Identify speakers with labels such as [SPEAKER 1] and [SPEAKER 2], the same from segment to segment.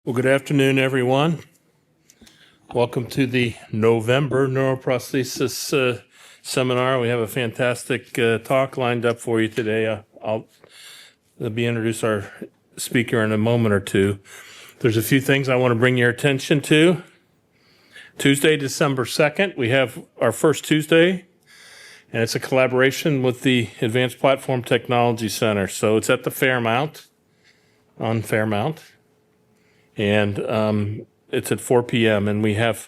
[SPEAKER 1] Well, good afternoon, everyone. Welcome to the November Neuroprosthesis Seminar. We have a fantastic talk lined up for you today. I'll be introduce our speaker in a moment or two. There's a few things I want to bring your attention to. Tuesday, December 2nd, we have our first Tuesday, and it's a collaboration with the Advanced Platform Technology Center. So it's at the Fairmount, on Fairmount. And it's at 4 p.m. and we have,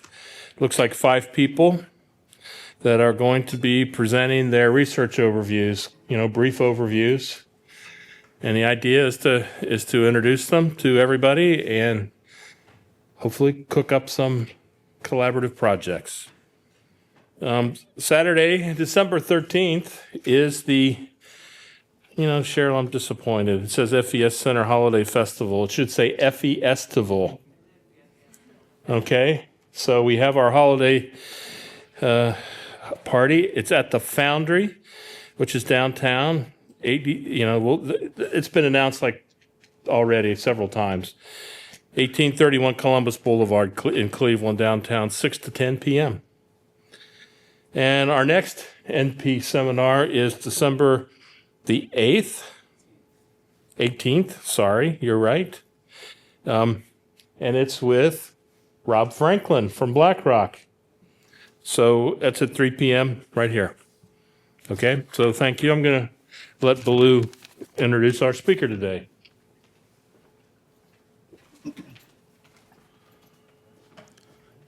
[SPEAKER 1] looks like 5 people that are going to be presenting their research overviews, brief overviews. And the idea is to introduce them to everybody and hopefully cook up some collaborative projects. Saturday, December 13th is the Cheryl, I'm disappointed. It says FES Center Holiday Festival. It should say FEStival. Okay, so we have our holiday party. It's at the Foundry, which is downtown. It's been announced already several times. 1831 Columbus Boulevard in Cleveland, downtown, 6 to 10 p.m. And our next NP seminar is December the 18th, sorry, you're right. And it's with Rob Franklin from BlackRock. So that's at 3 p.m. right here. Okay, so thank you. I'm going to let Baloo introduce our speaker today.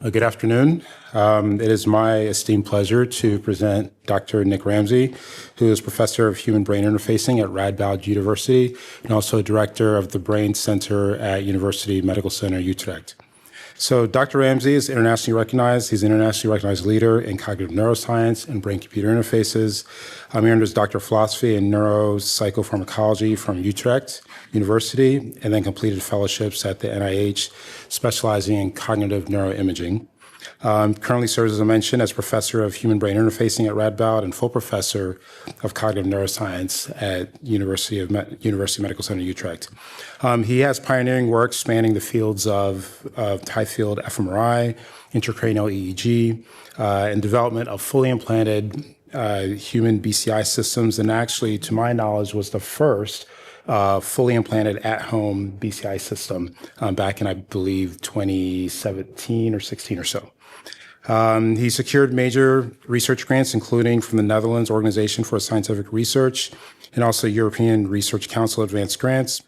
[SPEAKER 2] Good afternoon. It is my esteemed pleasure to present Dr. Nick Ramsey, who is Professor of Human Brain Interfacing at Radboud University and also Director of the Brain Center at University Medical Center, Utrecht. So Dr. Ramsey is internationally recognized. He's an internationally recognized leader in cognitive neuroscience and brain-computer interfaces. He earned his Doctor of Philosophy in Neuropsychopharmacology from Utrecht University and then completed fellowships at the NIH, specializing in cognitive neuroimaging. Currently serves, as I mentioned, as Professor of Human Brain Interfacing at Radboud and full Professor of Cognitive Neuroscience at University Medical Center, Utrecht. He has pioneering work spanning the fields of high-field fMRI, intracranial EEG, and development of fully implanted human BCI systems, and actually, to my knowledge, was the first fully implanted at-home BCI system back in, I believe, 2017 or 16 or so. He secured major research grants, including from the Netherlands Organization for Scientific Research and also European Research Council advanced grants.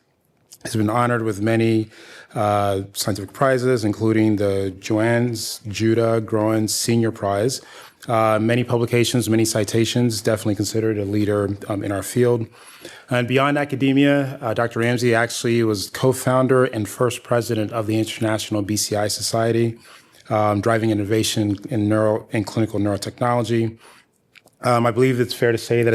[SPEAKER 2] He's been honored with many scientific prizes, including the Johannes Judah Groen Senior Prize. Many publications, many citations, definitely considered a leader in our field. And beyond academia, Dr. Ramsey actually was co-founder and first president of the International BCI Society, driving innovation in clinical neurotechnology. I believe it's fair to say that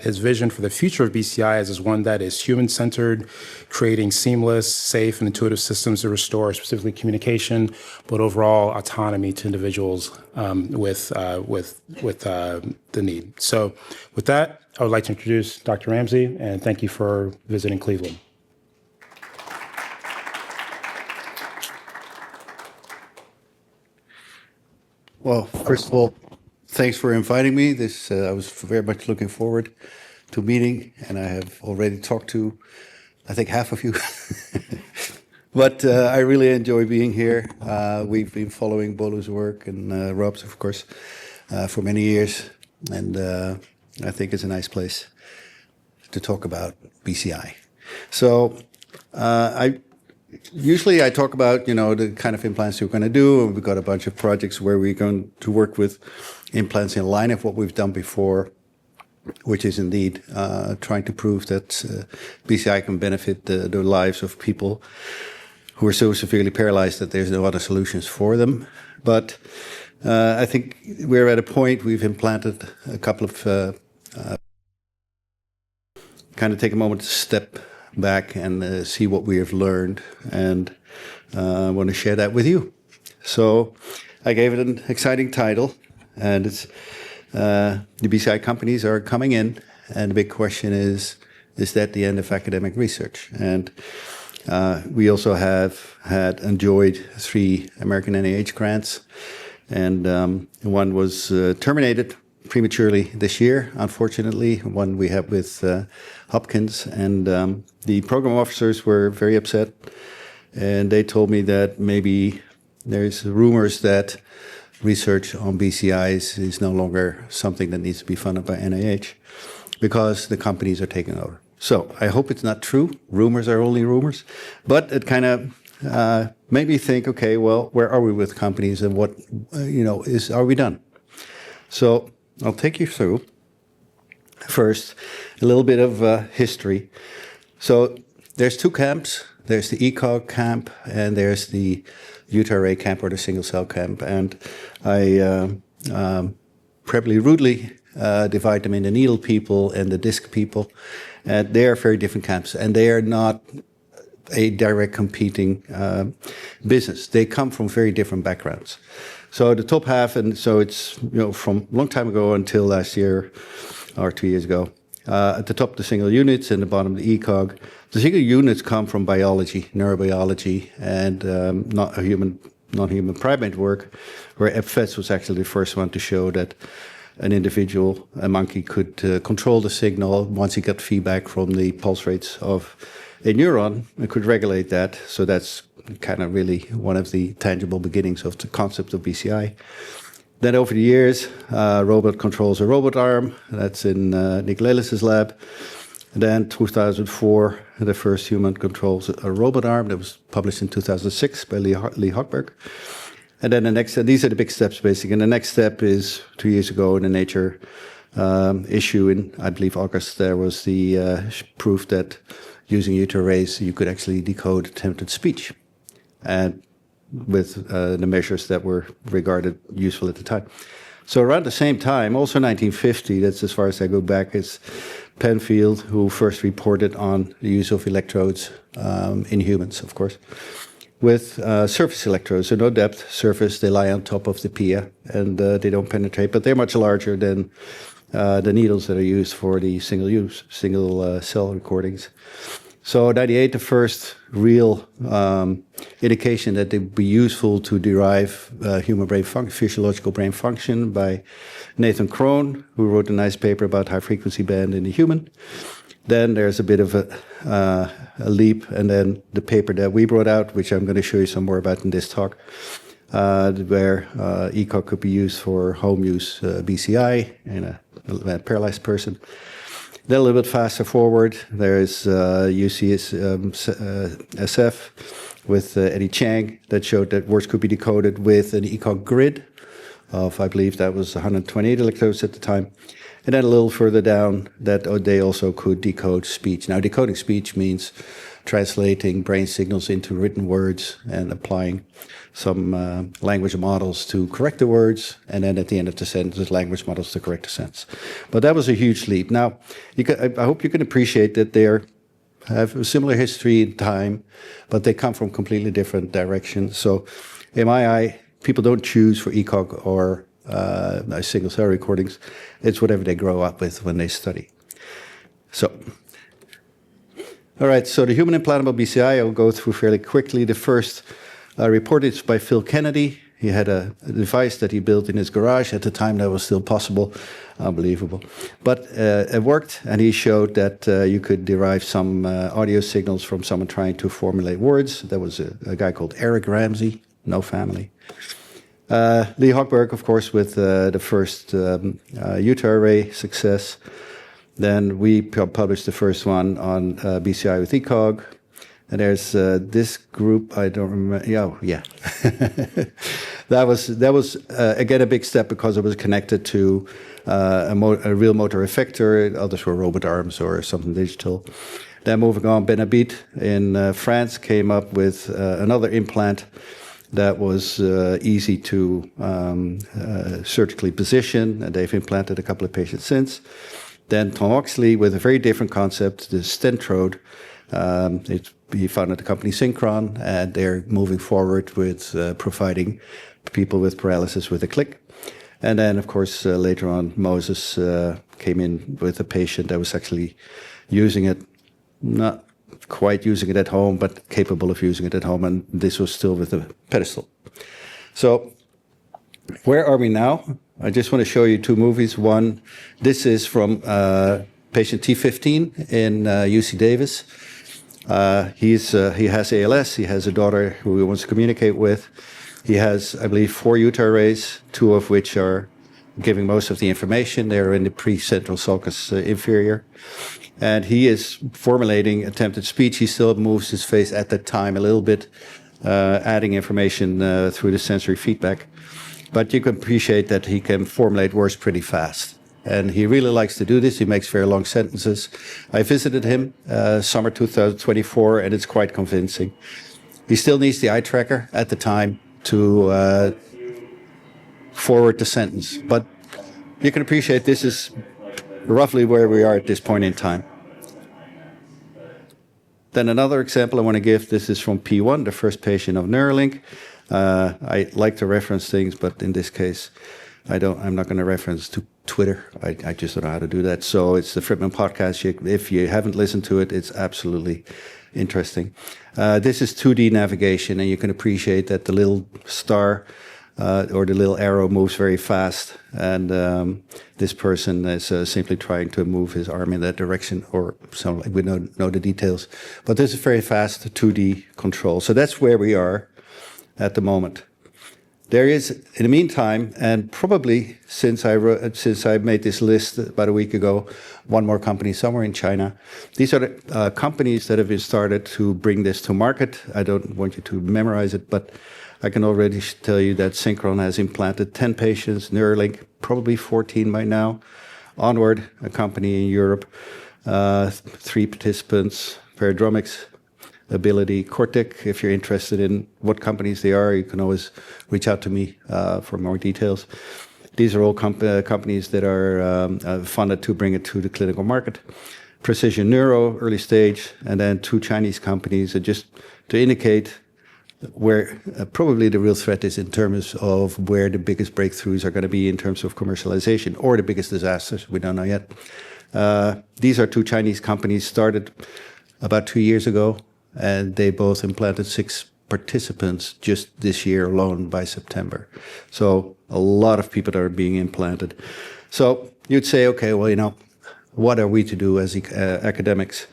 [SPEAKER 2] his vision for the future of BCI is one that is human-centered, creating seamless, safe, and intuitive systems to restore specifically communication, but overall autonomy to individuals with the need. So, with that, I would like to introduce Dr. Ramsey, and thank you for visiting Cleveland.
[SPEAKER 3] Well, first of all, thanks for inviting me. I was very much looking forward to meeting, and I have already talked to, I think, half of you. But I really enjoy being here. We've been following Bolu's work and Rob's, of course, for many years, and I think it's a nice place to talk about BCI. So Usually I talk about, the kind of implants we're going to do, and we've got a bunch of projects where we're going to work with implants in line of what we've done before, which is indeed trying to prove that BCI can benefit the lives of people who are so severely paralyzed that there's no other solutions for them. But I think we're at a point we've implanted a couple of, kind of take a moment to step back and see what we have learned, and I want to share that with you. So I gave it an exciting title, and it's the BCI companies are coming in, and the big question is that the end of academic research? And We also have enjoyed 3 American NIH grants, and one was terminated prematurely this year, unfortunately. One we have with Hopkins, and the program officers were very upset, and they told me that maybe there's rumors that research on BCIs is no longer something that needs to be funded by NIH because the companies are taking over. So I hope it's not true. Rumors are only rumors. But it kind of made me think, okay, well, where are we with companies and what, are we done? So I'll take you through, first, a little bit of history. So there's 2 camps. There's the ECOG camp and there's the UTRA camp, or the single cell camp. And I probably rudely divide them in the needle people and the disc people. And they are very different camps, and they are not a direct competing business. They come from very different backgrounds. So the top half, and so it's from a long time ago until last year or 2 years ago. At the top, the single units, and the bottom, the ECOG. The single units come from biology, neurobiology, and non-human primate work, where FES was actually the first one to show that an individual, a monkey, could control the signal once he got feedback from the pulse rates of a neuron. It could regulate that. So that's kind of really one of the tangible beginnings of the concept of BCI. Then over the years, robot controls a robot arm. That's in Nick Lelis's lab. And then 2004, the first human controls a robot arm. That was published in 2006 by Lee Hochberg. And then the next, these are the big steps, basically. And the next step is 2 years ago in the Nature issue in, I believe, August, there was the proof that using UTRAs, you could actually decode attempted speech, and with the measures that were regarded useful at the time. So around the same time, also 1950, that's as far as I go back, is Penfield, who first reported on the use of electrodes in humans, of course, with surface electrodes, so no depth, surface. They lie on top of the pia, and they don't penetrate, but they're much larger than the needles that are used for the single cell recordings. So 98, the first real indication that they would be useful to derive human brain physiological brain function by Nathan Krohn, who wrote a nice paper about high frequency band in the human. Then there's a bit of a leap, and then the paper that we brought out, which I'm going to show you some more about in this talk, where ECOG could be used for home use BCI in a paralyzed person. Then a little bit faster forward, there's UCSF with Eddie Chang that showed that words could be decoded with an ECOG grid of, I believe that was 128 electrodes at the time. And then a little further down, that they also could decode speech. Now, decoding speech means translating brain signals into written words and applying some language models to correct the words, and then at the end of the sentence, language models to correct the sentence. But that was a huge leap. Now, I hope you can appreciate that they have a similar history in time, but they come from completely different directions. So, in my eye, people don't choose for ECOG or single cell recordings. It's whatever they grow up with when they study. So, all right, so the human implantable BCI, I'll go through fairly quickly. The first report is by Phil Kennedy. He had a device that he built in his garage. At the time, that was still possible. Unbelievable. But it worked, and he showed that you could derive some audio signals from someone trying to formulate words. There was a guy called Eric Ramsey, no family. Lee Hochberg, of course, with the first UTRA success. Then we published the first one on BCI with ECOG. And there's this group, I don't remember. Yeah. That was again a big step because it was connected to a real motor effector. Others were robot arms or something digital. Then moving on, Benabit in France came up with another implant that was easy to surgically position, and they've implanted a couple of patients since. Then Tom Oxley with a very different concept, the Stentrode. He founded the company Synchron, and they're moving forward with providing people with paralysis with a click. And then, of course, later on, Moses came in with a patient that was actually using it, not quite using it at home, but capable of using it at home. And this was still with a pedestal. So where are we now? I just want to show you two movies. One, this is from patient T15 in UC Davis. He has ALS. He has a daughter who he wants to communicate with. He has, I believe, 4 UTR, 2 of which are giving most of the information. They're in the precentral sulcus inferior. And he is formulating attempted speech. He still moves his face at that time a little bit, adding information through the sensory feedback. But you can appreciate that he can formulate words pretty fast. And he really likes to do this. He makes very long sentences. I visited him summer 2024, and it's quite convincing. He still needs the eye tracker at the time to forward the sentence. But you can appreciate this is roughly where we are at this point in time. Then another example I want to give, this is from P1, the first patient of Neuralink. I like to reference things, but in this case, I'm not going to reference to Twitter. I just don't know how to do that. So it's the Friedman podcast. If you haven't listened to it, it's absolutely interesting. This is 2D navigation, and you can appreciate that the little star or the little arrow moves very fast. And this person is simply trying to move his arm in that direction, or something. We don't know the details. But this is very fast 2D control. So that's where we are at the moment. There is, in the meantime, and probably since I made this list about a week ago, one more company somewhere in China. These are the companies that have been started to bring this to market. I don't want you to memorize it, but I can already tell you that Synchron has implanted 10 patients, Neuralink probably 14 by now. Onward, a company in Europe, 3 participants, Paradromics, Ability, Cortic. If you're interested in what companies they are, you can always reach out to me for more details. These are all companies that are funded to bring it to the clinical market. Precision Neuro, early stage, and then 2 Chinese companies, just to indicate where probably the real threat is in terms of where the biggest breakthroughs are going to be in terms of commercialization, or the biggest disasters, we don't know yet. These are 2 Chinese companies started about 2 years ago, and they both implanted 6 participants just this year alone by September. So a lot of people are being implanted. So you'd say, okay, well, what are we to do as academics,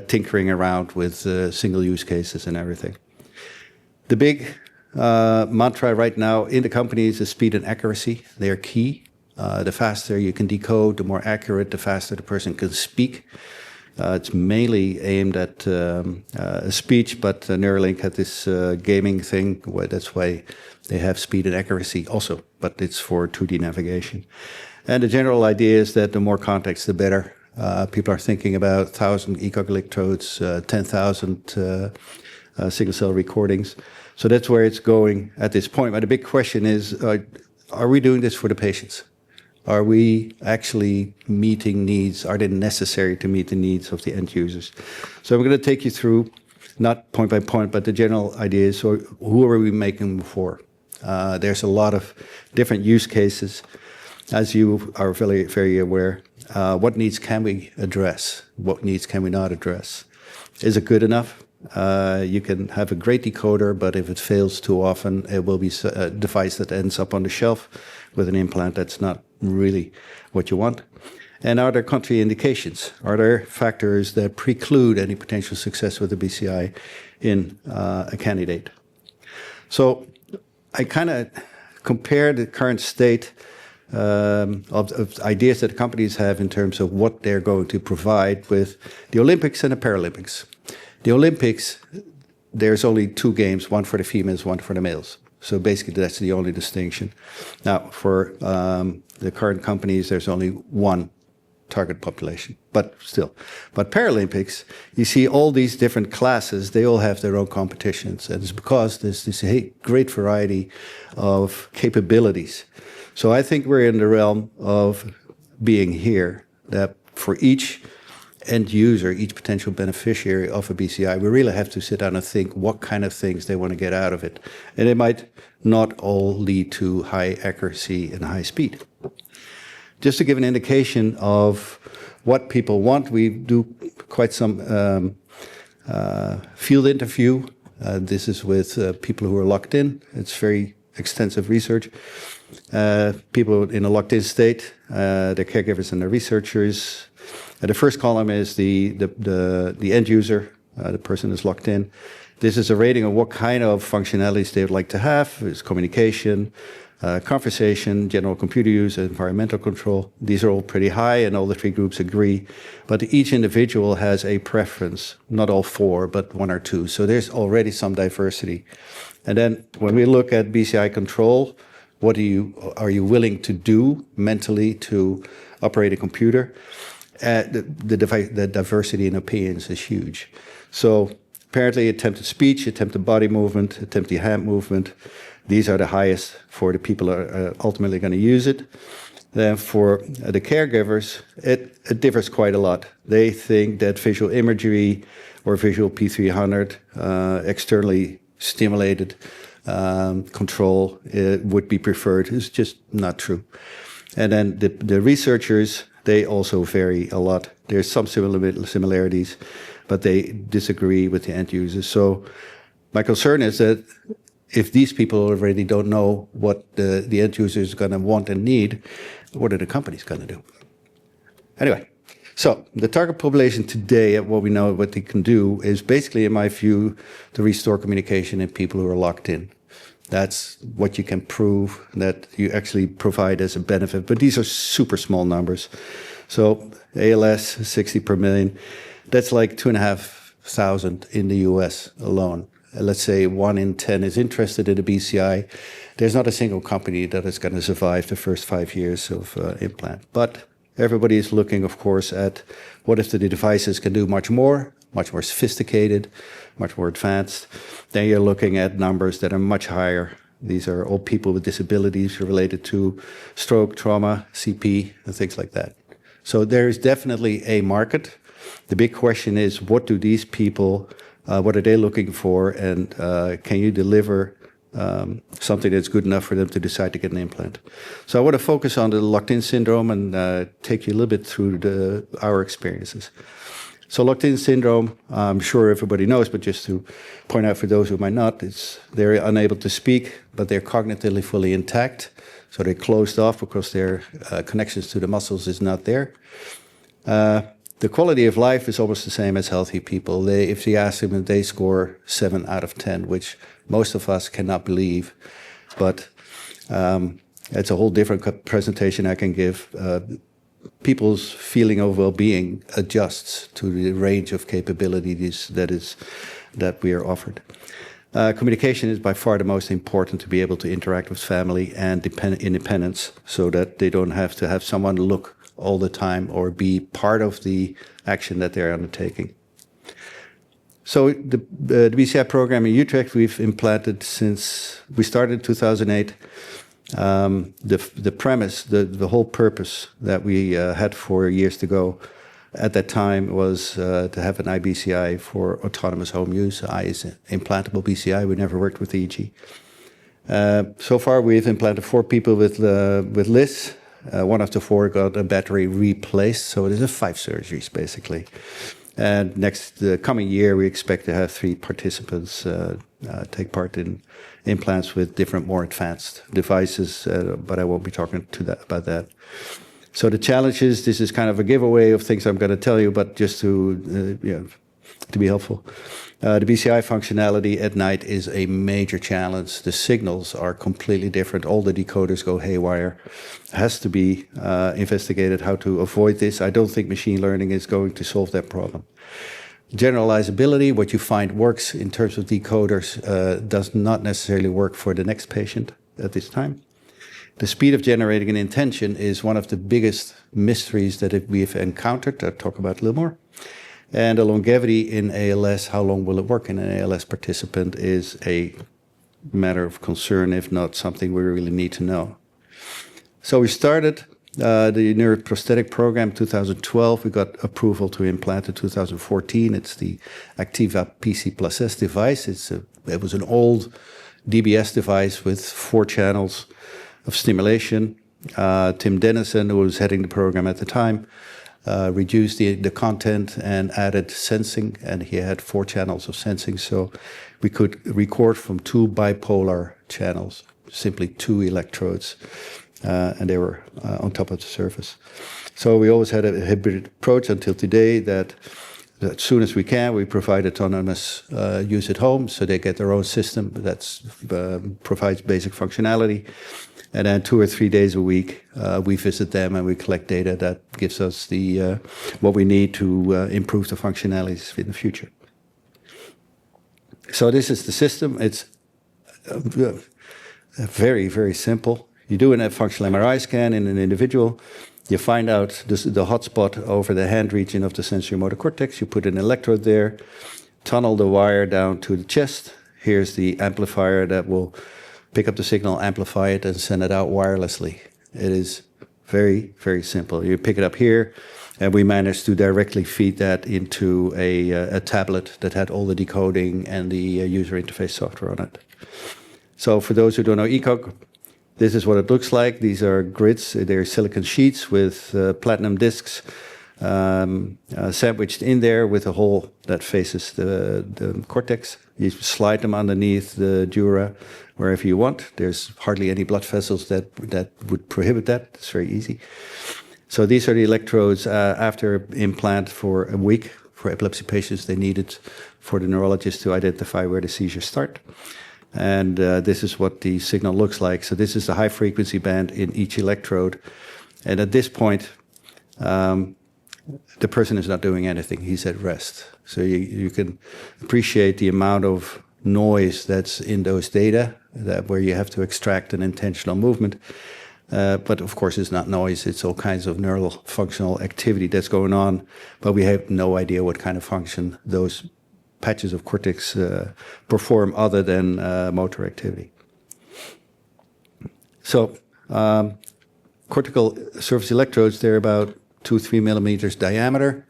[SPEAKER 3] tinkering around with single use cases and everything? The big mantra right now in the companies is speed and accuracy. They are key. The faster you can decode, the more accurate, the faster the person can speak. It's mainly aimed at speech, but Neuralink had this gaming thing. That's why they have speed and accuracy also, but it's for 2D navigation. And the general idea is that the more context, the better. People are thinking about 1,000 ECOG electrodes, 10,000 single cell recordings. So that's where it's going at this point. But the big question is, are we doing this for the patients? Are we actually meeting needs? Are they necessary to meet the needs of the end users? So I'm going to take you through, not point by point, but the general idea is, so who are we making them for? There's a lot of different use cases, as you are very, very aware. What needs can we address? What needs can we not address? Is it good enough? You can have a great decoder, but if it fails too often, it will be a device that ends up on the shelf with an implant that's not really what you want. And are there contraindications? Are there factors that preclude any potential success with the BCI in a candidate? So I kind of compare the current state of ideas that companies have in terms of what they're going to provide with the Olympics and the Paralympics. The Olympics, there's only 2 games, one for the females, one for the males. So basically, that's the only distinction. Now, for the current companies, there's only one target population, but still. But Paralympics, you see all these different classes, they all have their own competitions. And it's because there's this great variety of capabilities. So I think we're in the realm of being here, that for each end user, each potential beneficiary of a BCI, we really have to sit down and think what kind of things they want to get out of it. And it might not all lead to high accuracy and high speed. Just to give an indication of what people want, we do quite some field interview. This is with people who are locked in. It's very extensive research. People in a locked-in state, their caregivers and their researchers. The first column is the end user, the person is locked in. This is a rating of what kind of functionalities they would like to have. It's communication, conversation, general computer use, environmental control. These are all pretty high, and all the three groups agree. But each individual has a preference, not all four, but one or two. So there's already some diversity. And then when we look at BCI control, what are you willing to do mentally to operate a computer? The diversity in opinions is huge. So apparently attempted speech, attempted body movement, attempted hand movement, these are the highest for the people who are ultimately going to use it. Then for the caregivers, it differs quite a lot. They think that visual imagery or visual P300, externally stimulated control would be preferred. It's just not true. And then the researchers, they also vary a lot. There's some similarities, but they disagree with the end users. So my concern is that if these people already don't know what the end user is going to want and need, what are the companies going to do? Anyway, so the target population today, what we know what they can do, is basically, in my view, to restore communication in people who are locked in. That's what you can prove that you actually provide as a benefit. But these are super small numbers. So ALS, 60 per million, that's like 2,500 in the US alone. Let's say 1 in 10 is interested in a BCI. There's not a single company that is going to survive the first 5 years of implant. But everybody is looking, of course, at what if the devices can do much more sophisticated, much more advanced. Then you're looking at numbers that are much higher. These are all people with disabilities related to stroke, trauma, CP, and things like that. So there is definitely a market. The big question is, what do these people, what are they looking for, and can you deliver something that's good enough for them to decide to get an implant? So I want to focus on the locked-in syndrome and take you a little bit through our experiences. So locked-in syndrome, I'm sure everybody knows, but just to point out for those who might not, they're unable to speak, but they're cognitively fully intact. So they're closed off because their connections to the muscles is not there. The quality of life is almost the same as healthy people. If you ask them, they score 7 out of 10, which most of us cannot believe. But it's a whole different presentation I can give. People's feeling of well-being adjusts to the range of capabilities that we are offered. Communication is by far the most important, to be able to interact with family and independence, so that they don't have to have someone look all the time or be part of the action that they're undertaking. So the BCI program in Utrecht, we've implanted since we started in 2008. The premise, the whole purpose that we had 4 years ago at that time was to have an iBCI for autonomous home use. I is implantable BCI. We never worked with EEG. So far, we've implanted 4 people with LIS. 1 of the 4 got a battery replaced, so it is a 5 surgeries basically. And the coming year, we expect to have 3 participants take part in implants with different, more advanced devices, but I won't be talking about that. So the challenges, this is kind of a giveaway of things I'm going to tell you, but just to be helpful. The BCI functionality at night is a major challenge. The signals are completely different. All the decoders go haywire. It has to be investigated how to avoid this. I don't think machine learning is going to solve that problem. Generalizability, what you find works in terms of decoders, does not necessarily work for the next patient at this time. The speed of generating an intention is one of the biggest mysteries that we've encountered. I'll talk about it a little more. And the longevity in ALS, how long will it work in an ALS participant, is a matter of concern, if not something we really need to know. So we started the neuroprosthetic program in 2012. We got approval to implant in 2014. It's the Activa PC Plus S device. It was an old DBS device with 4 channels of stimulation. Tim Dennison, who was heading the program at the time, reduced the content and added sensing, and he had 4 channels of sensing, so we could record from 2 bipolar channels, simply 2 electrodes, and they were on top of the surface. So we always had a hybrid approach until today that as soon as we can, we provide autonomous use at home, so they get their own system that provides basic functionality. And then 2 or 3 days a week, we visit them and we collect data that gives us the what we need to improve the functionalities in the future. So this is the system. It's very, very simple. You do a functional MRI scan in an individual. You find out the hotspot over the hand region of the sensory motor cortex. You put an electrode there, tunnel the wire down to the chest. Here's the amplifier that will pick up the signal, amplify it, and send it out wirelessly. It is very, very simple. You pick it up here, and we managed to directly feed that into a tablet that had all the decoding and the user interface software on it. So for those who don't know ECOG, this is what it looks like. These are grids. They're silicon sheets with platinum discs sandwiched in there with a hole that faces the cortex. You slide them underneath the dura wherever you want. There's hardly any blood vessels that would prohibit that. It's very easy. So these are the electrodes after implant for a week. For epilepsy patients, they need it for the neurologist to identify where the seizures start. And this is what the signal looks like. So this is the high frequency band in each electrode. And at this point, the person is not doing anything. He's at rest. So you can appreciate the amount of noise that's in those data, where you have to extract an intentional movement. But of course, it's not noise. It's all kinds of neural functional activity that's going on. But we have no idea what kind of function those patches of cortex perform other than motor activity. So cortical surface electrodes, they're about 2-3 millimeters diameter.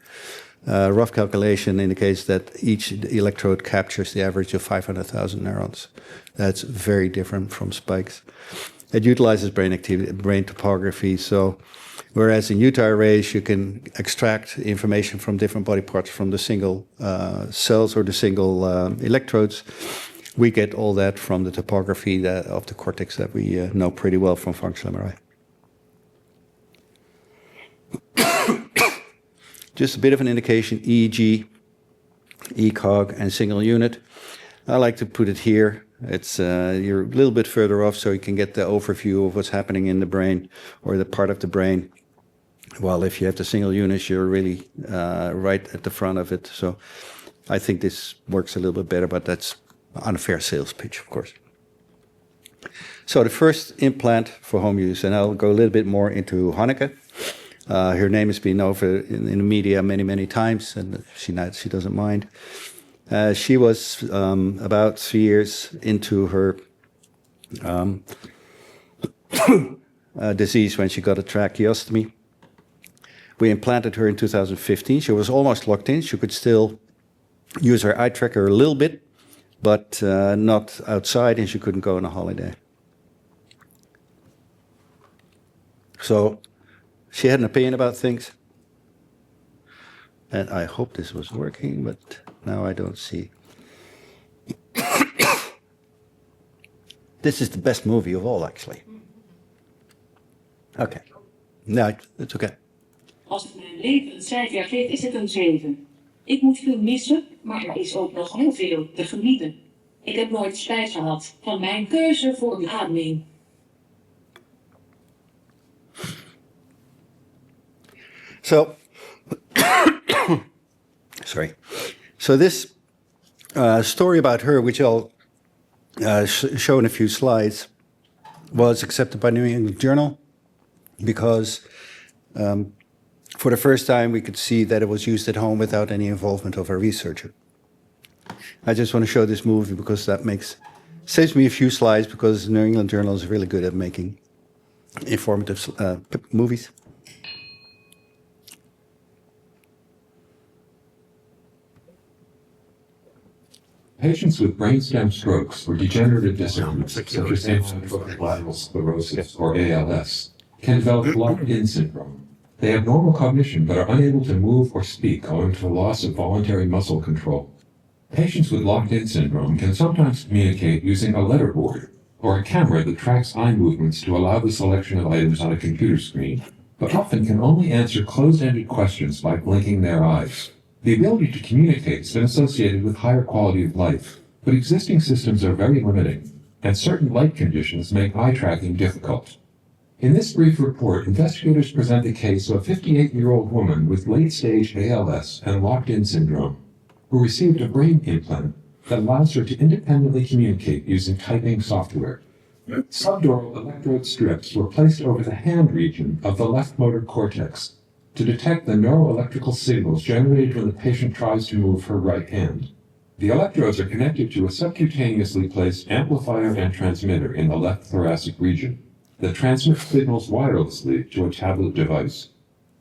[SPEAKER 3] Rough calculation indicates that each electrode captures the average of 500,000 neurons. That's very different from spikes. It utilizes brain activity, brain topography. So whereas in Utah arrays, you can extract information from different body parts from the single cells or the single electrodes, we get all that from the topography of the cortex that we know pretty well from functional MRI. Just a bit of an indication, EEG, ECOG, and single unit. I like to put it here. It's you're a little bit further off, so you can get the overview of what's happening in the brain or the part of the brain. While if you have the single units, you're really right at the front of it. So I think this works a little bit better, but that's an unfair sales pitch, of course. So the first implant for home use, and I'll go a little bit more into Hanneke. Her name has been over in the media many, many times, and she doesn't mind. She was about 3 years into her disease when she got a tracheostomy. We implanted her in 2015. She was almost locked in. She could still use her eye tracker a little bit, but not outside, and she couldn't go on a holiday. So she had an opinion about things. And I hope this was working, but now I don't see. This is the best movie of all, actually. Okay. No, it's okay.
[SPEAKER 4] Als het mijn leven een cijfer geeft, is het een 7. Ik moet veel missen, maar er is ook nog heel veel te genieten. Ik heb nooit spijt gehad van mijn keuze voor beademing.
[SPEAKER 3] So, sorry. So this story about her, which I'll show in a few slides, was accepted by New England Journal because for the first time we could see that it was used at home without any involvement of a researcher. I just want to show this movie because that saves me a few slides, because New England Journal is really good at making informative movies.
[SPEAKER 5] Patients with brainstem strokes or degenerative disorders such as amyotrophic lateral sclerosis or ALS can develop locked-in syndrome, They have normal cognition but are unable to move or speak owing to the loss of voluntary muscle control. Patients with locked-in syndrome can sometimes communicate using a letterboard or a camera that tracks eye movements to allow the selection of items on a computer screen, but often can only answer closed-ended questions by blinking their eyes. The ability to communicate has been associated with higher quality of life, but existing systems are very limiting, and certain light conditions make eye tracking difficult. In this brief report, investigators present the case of a 58-year-old woman with late-stage ALS and locked-in syndrome, who received a brain implant that allows her to independently communicate using typing software. Subdural electrode strips were placed over the hand region of the left motor cortex to detect the neuroelectrical signals generated when the patient tries to move her right hand. The electrodes are connected to a subcutaneously placed amplifier and transmitter in the left thoracic region that transmits signals wirelessly to a tablet device.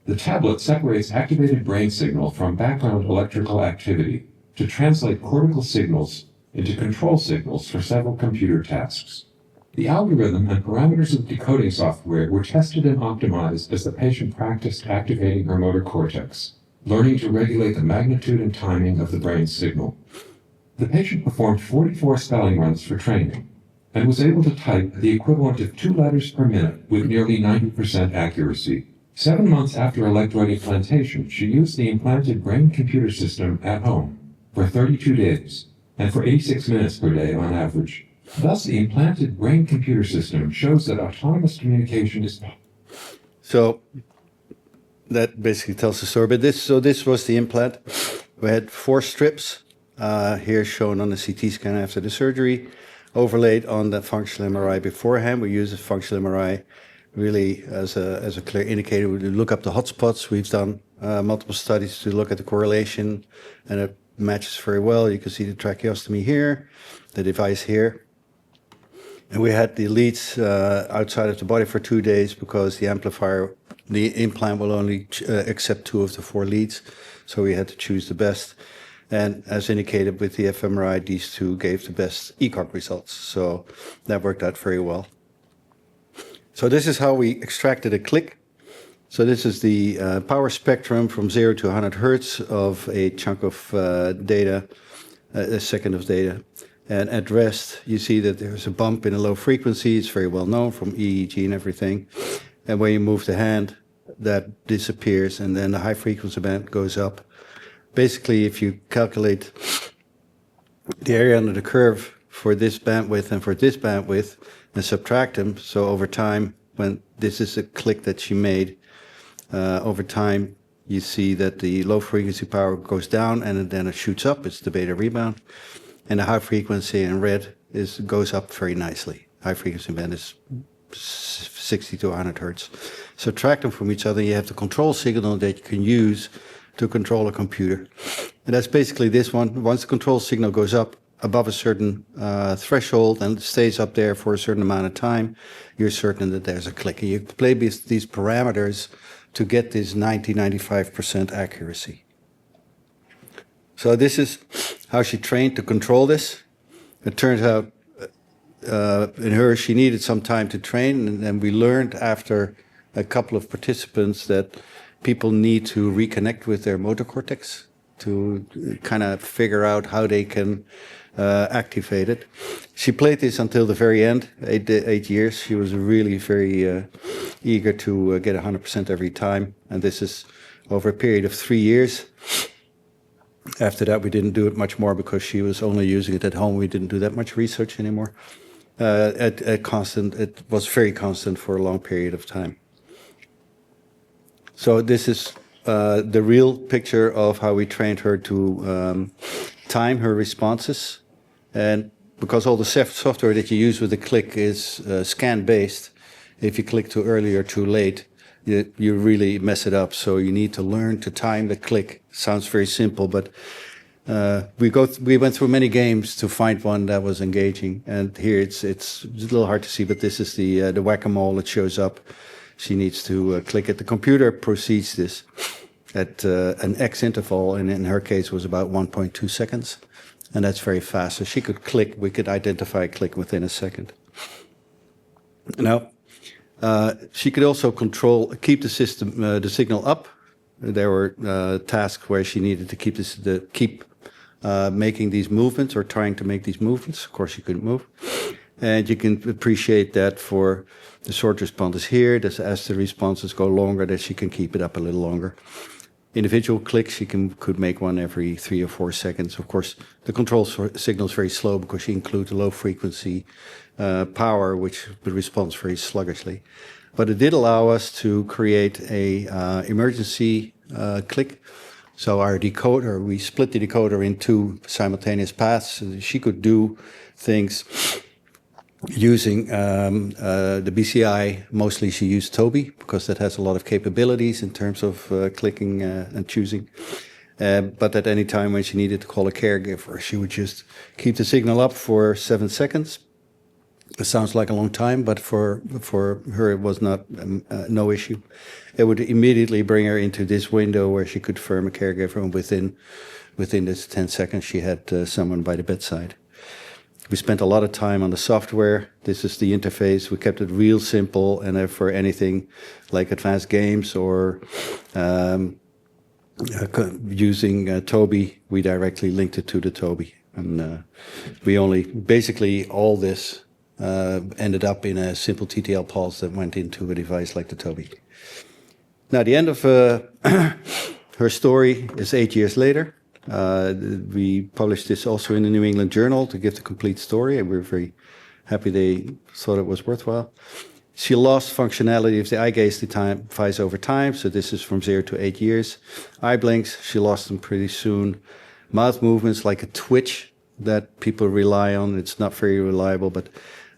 [SPEAKER 5] The tablet separates activated brain signal from background electrical activity to translate cortical signals into control signals for several computer tasks. The algorithm and parameters of the decoding software were tested and optimized as the patient practiced activating her motor cortex, learning to regulate the magnitude and timing of the brain's signal. The patient performed 44 spelling runs for training and was able to type the equivalent of 2 letters per minute with nearly 90% accuracy. 7 months after electrode implantation, she used the implanted brain-computer system at home for 32 days and for 86 minutes per day on average. Thus, the implanted brain-computer system shows that autonomous communication is possible.
[SPEAKER 3] So that basically tells the story. But this was the implant. We had 4 strips here shown on the CT scan after the surgery, overlaid on the functional MRI beforehand. We use a functional MRI really as a clear indicator. We look up the hotspots. We've done multiple studies to look at the correlation, and it matches very well. You can see the tracheostomy here, the device here. And we had the leads outside of the body for 2 days because the implant will only accept 2 of the 4 leads. So we had to choose the best. And as indicated with the fMRI, these 2 gave the best ECOG results. So that worked out very well. So this is how we extracted a click. So this is the power spectrum from 0 to 100 hertz of a chunk of data, a second of data. And at rest, you see that there's a bump in a low frequency. It's very well known from EEG and everything. And when you move the hand, that disappears, and then the high frequency band goes up. Basically, if you calculate the area under the curve for this bandwidth and for this bandwidth and subtract them, so over time, when this is a click that she made, over time, you see that the low frequency power goes down and then it shoots up. It's the beta rebound. And the high frequency in red goes up very nicely. High frequency band is 60 to 100 hertz. Subtract them from each other, you have the control signal that you can use to control a computer. And that's basically this one. Once the control signal goes up above a certain threshold and stays up there for a certain amount of time, you're certain that there's a click. And you play these parameters to get this 90-95% accuracy. So this is how she trained to control this. It turns out in her, she needed some time to train, and then we learned after a couple of participants that people need to reconnect with their motor cortex to kind of figure out how they can activate it. She played this until the very end, 8 years. She was really very eager to get 100% every time, and this is over a period of 3 years. After that, we didn't do it much more because she was only using it at home. We didn't do that much research anymore. It was very constant for a long period of time. So this is the real picture of how we trained her to time her responses. And because all the software that you use with the click is scan-based, if you click too early or too late, you really mess it up. So you need to learn to time the click. Sounds very simple, but we went through many games to find one that was engaging. And here it's a little hard to see, but this is the whack-a-mole that shows up. She needs to click it. The computer proceeds this at an X interval, and in her case was about 1.2 seconds. And that's very fast. So she could click, we could identify a click within a second. Now, She could also keep the system, the signal up. There were tasks where she needed to keep making these movements or trying to make these movements. Of course, she couldn't move. And you can appreciate that for the short responses here, as the responses go longer, that she can keep it up a little longer. Individual clicks, she could make one every 3 or 4 seconds. Of course, the control signal is very slow because she includes a low frequency power, which responds very sluggishly. But it did allow us to create a emergency click. So our decoder, we split the decoder in 2 simultaneous paths. So she could do things using the BCI. Mostly she used Toby because that has a lot of capabilities in terms of clicking and choosing. But at any time when she needed to call a caregiver, she would just keep the signal up for 7 seconds. It sounds like a long time, but for her it was not no issue. It would immediately bring her into this window where she could firm a caregiver, and within this 10 seconds she had someone by the bedside. We spent a lot of time on the software. This is the interface. We kept it real simple, and for anything like advanced games or using Toby, we directly linked it to the Toby. And we only, basically all this ended up in a simple TTL pulse that went into a device like the Toby. Now, the end of her story is 8 years later. We published this also in the New England Journal to give the complete story, and we're very happy they thought it was worthwhile. She lost functionality of the eye gaze device over time, so this is from 0 to 8 years. Eye blinks, she lost them pretty soon. Mouth movements like a twitch that people rely on, it's not very reliable, but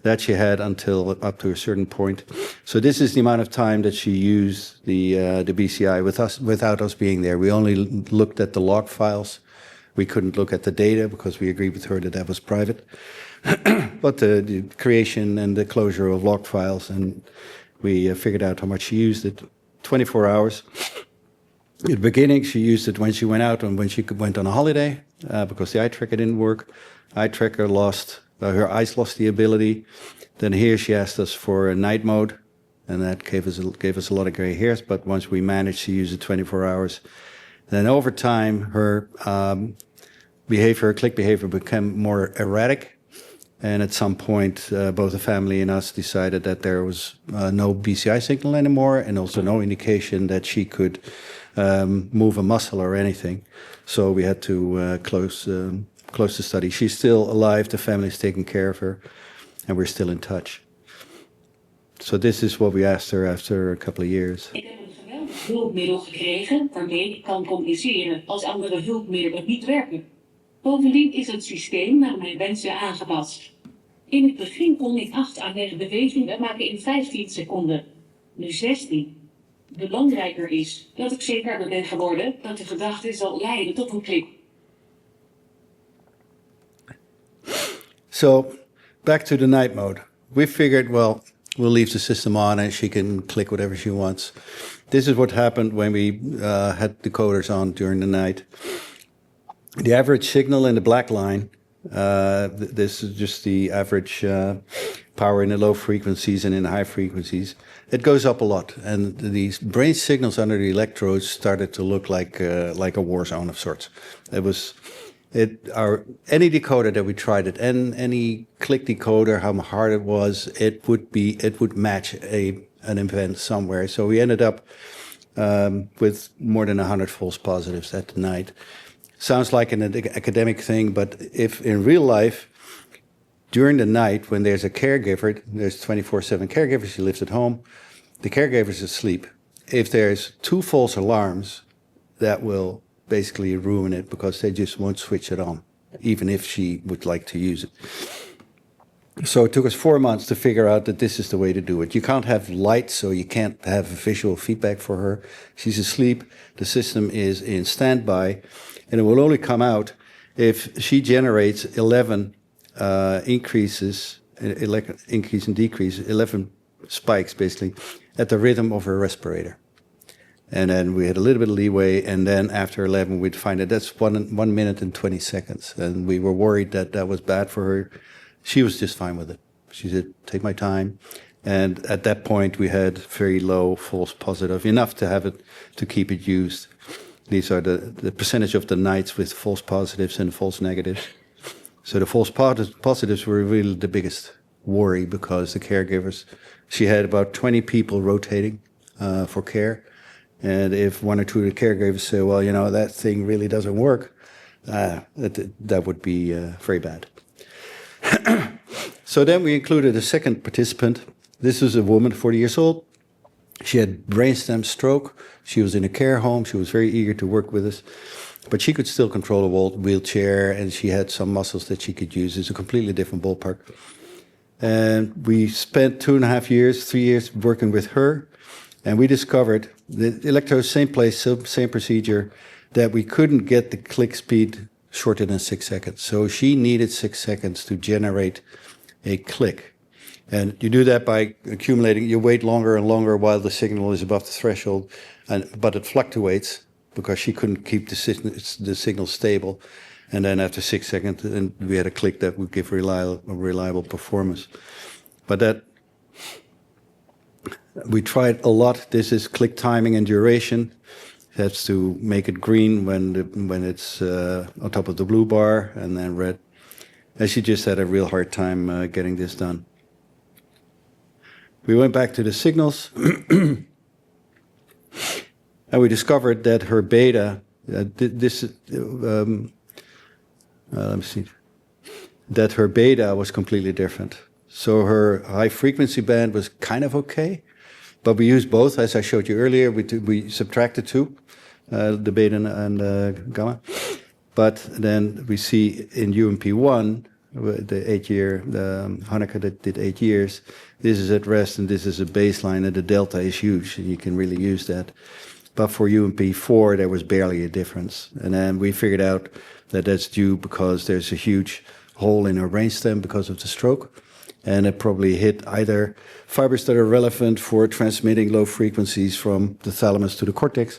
[SPEAKER 3] that she had until up to a certain point. So this is the amount of time that she used the BCI without us being there. We only looked at the log files. We couldn't look at the data because we agreed with her that that was private. But the creation and the closure of log files, and we figured out how much she used it. 24 hours. At the beginning, she used it when she went out and when she went on a holiday because the eye tracker didn't work. Eye tracker lost. Her eyes lost the ability. Then here she asked us for a night mode, and that gave us a lot of gray hairs. But once we managed to use it 24 hours, then over time her click behavior became more erratic. And at some point, both the family and us decided that there was no BCI signal anymore, and also no indication that she could move a muscle or anything. So we had to close the study. She's still alive, the family is taking care of her, and we're still in touch. So this is what we asked her after a couple of years.
[SPEAKER 4] Ik heb een geweldig hulpmiddel gekregen waarmee ik kan communiceren als andere hulpmiddelen niet werken. Bovendien is het systeem naar mijn wensen aangepast. In het begin kon ik 8 à 9 bewegingen maken in 15 seconden. Nu 16. Belangrijker is dat ik zekerder ben geworden dat de gedachte zal leiden tot een klik.
[SPEAKER 3] So, back to the night mode. We figured, well, we'll leave the system on and she can click whatever she wants. This is what happened when we had decoders on during the night. The average signal in the black line, this is just the average power in the low frequencies and in the high frequencies. It goes up a lot, and these brain signals under the electrodes started to look like a war zone of sorts. Any decoder that we tried it, and any click decoder, how hard it was, it would match an event somewhere. So we ended up with more than 100 false positives that night. Sounds like an academic thing, but if in real life, during the night when there's a caregiver, there's 24/7 caregivers, she lives at home, the caregiver's asleep. If there's 2 false alarms, that will basically ruin it because they just won't switch it on, even if she would like to use it. So it took us 4 months to figure out that this is the way to do it. You can't have light, so you can't have visual feedback for her. She's asleep, the system is in standby, and it will only come out if she generates 11 increase and decrease, 11 spikes basically, at the rhythm of her respirator. And then we had a little bit of leeway, and then after 11 we'd find that that's 1 minute and 20 seconds. And we were worried that that was bad for her. She was just fine with it. She said, take my time. And at that point, we had very low false positive, enough to have it to keep it used. These are the percentage of the nights with false positives and false negatives. So the false positives were really the biggest worry because the caregivers, she had about 20 people rotating for care. And if one or two of the caregivers say, well, you know, that thing really doesn't work, that would be very bad. So then we included a second participant. This is a woman, 40 years old. She had brainstem stroke. She was in a care home. She was very eager to work with us. But she could still control a wheelchair, and she had some muscles that she could use. It's a completely different ballpark. And we spent 2.5 years, 3 years working with her. And we discovered the electrode, same place, same procedure, that we couldn't get the click speed shorter than 6 seconds. So she needed 6 seconds to generate a click. And you do that by accumulating, you wait longer and longer while the signal is above the threshold, but it fluctuates because she couldn't keep the signal stable. And then after 6 seconds, and we had a click that would give reliable performance. But that, we tried a lot. This is click timing and duration. That's to make it green when it's on top of the blue bar, and then red. And she just had a real hard time getting this done. We went back to the signals, and we discovered that her beta, let me see, that her beta was completely different. So her high frequency band was kind of okay, but we used both, as I showed you earlier. We subtracted two, the beta and gamma. But then we see in UMP1, the 8-year, the Hanneke that did 8 years, this is at rest and this is a baseline, and the delta is huge, and you can really use that. But for UMP4, there was barely a difference. And then we figured out that that's due because there's a huge hole in her brainstem because of the stroke. And it probably hit either fibers that are relevant for transmitting low frequencies from the thalamus to the cortex,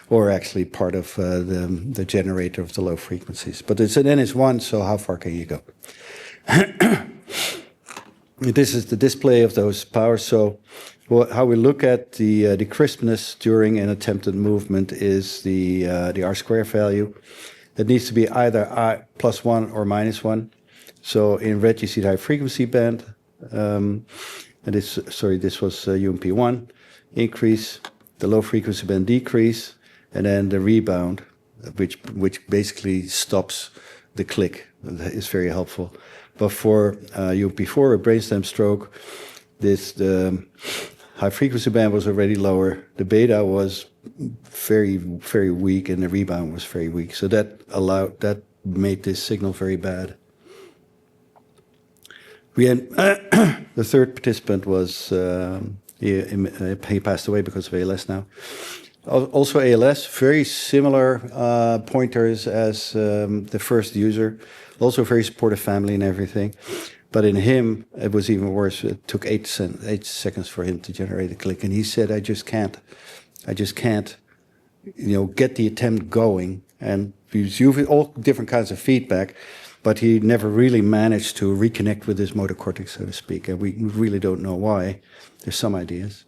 [SPEAKER 3] or actually part of the generator of the low frequencies. But it's an NS1, so how far can you go? This is the display of those powers. So how we look at the crispness during an attempted movement is the R-square value. It needs to be either +1 or -1. So in red, you see the high frequency band. And this was UMP1 increase, the low frequency band decrease, and then the rebound, which basically stops the click. That is very helpful. But for UMP4, a brainstem stroke, the high frequency band was already lower. The beta was very, very weak, and the rebound was very weak. So that made this signal very bad. We had the third participant was he passed away because of ALS now. Also ALS, very similar pointers as the first user. Also very supportive family and everything. But in him, it was even worse. It took 8 seconds for him to generate a click, and he said, "I just can't, get the attempt going." And we used all different kinds of feedback. But he never really managed to reconnect with his motor cortex, so to speak. And we really don't know why. There's some ideas.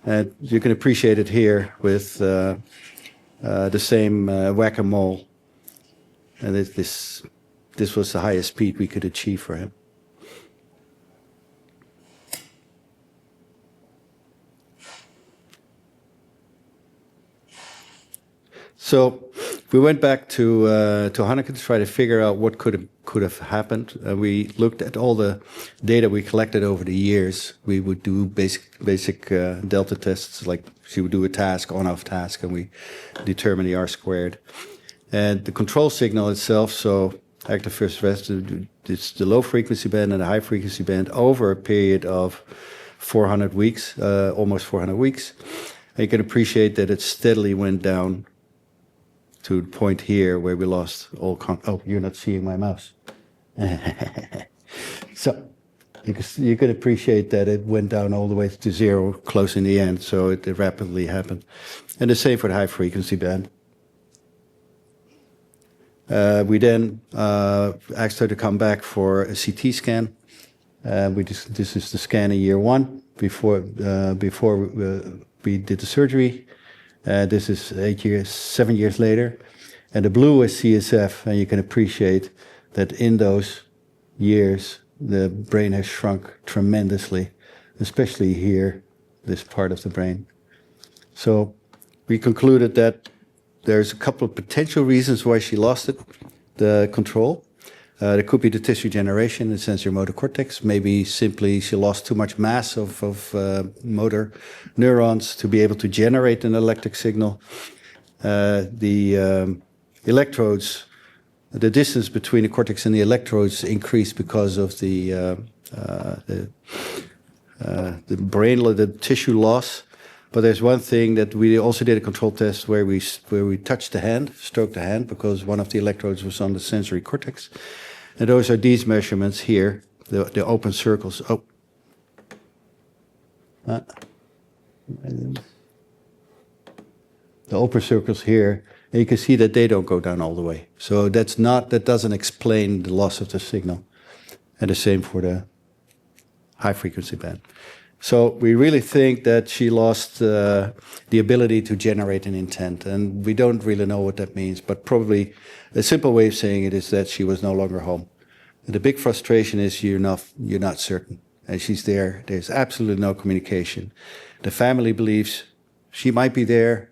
[SPEAKER 3] And you can appreciate it here with the same whack-a-mole. And this was the highest speed we could achieve for him. So we went back to Hanneke to try to figure out what could have happened. We looked at all the data we collected over the years. We would do basic delta tests, like she would do a task, on-off task, and we determine the R-squared. And the control signal itself, so active first rest, it's the low frequency band and the high frequency band over a period of 400 weeks, almost 400 weeks. And you can appreciate that it steadily went down to the point here where we lost all oh, you're not seeing my mouse. So you could appreciate that it went down all the way to 0, close in the end, so it rapidly happened. And the same for the high frequency band. We then asked her to come back for a CT scan, This is the scan in year 1 before we did the surgery. This is 7 years later. And the blue is CSF, and you can appreciate that in those years, the brain has shrunk tremendously, especially here, this part of the brain. So we concluded that there's a couple of potential reasons why she lost it, the control. There could be the tissue generation in the sensory motor cortex. Maybe simply she lost too much mass of motor neurons to be able to generate an electric signal. The electrodes, the distance between the cortex and the electrodes increased because of the brain, the tissue loss. But there's one thing that we also did a control test where we touched the hand, stroked the hand, because one of the electrodes was on the sensory cortex. And those are these measurements here, the open circles. The open circles here, and you can see that they don't go down all the way. So that doesn't explain the loss of the signal. And the same for the high frequency band. So we really think that she lost the ability to generate an intent, and we don't really know what that means, but probably a simple way of saying it is that she was no longer home. And the big frustration is you're not certain, and she's there. There's absolutely no communication. The family believes she might be there.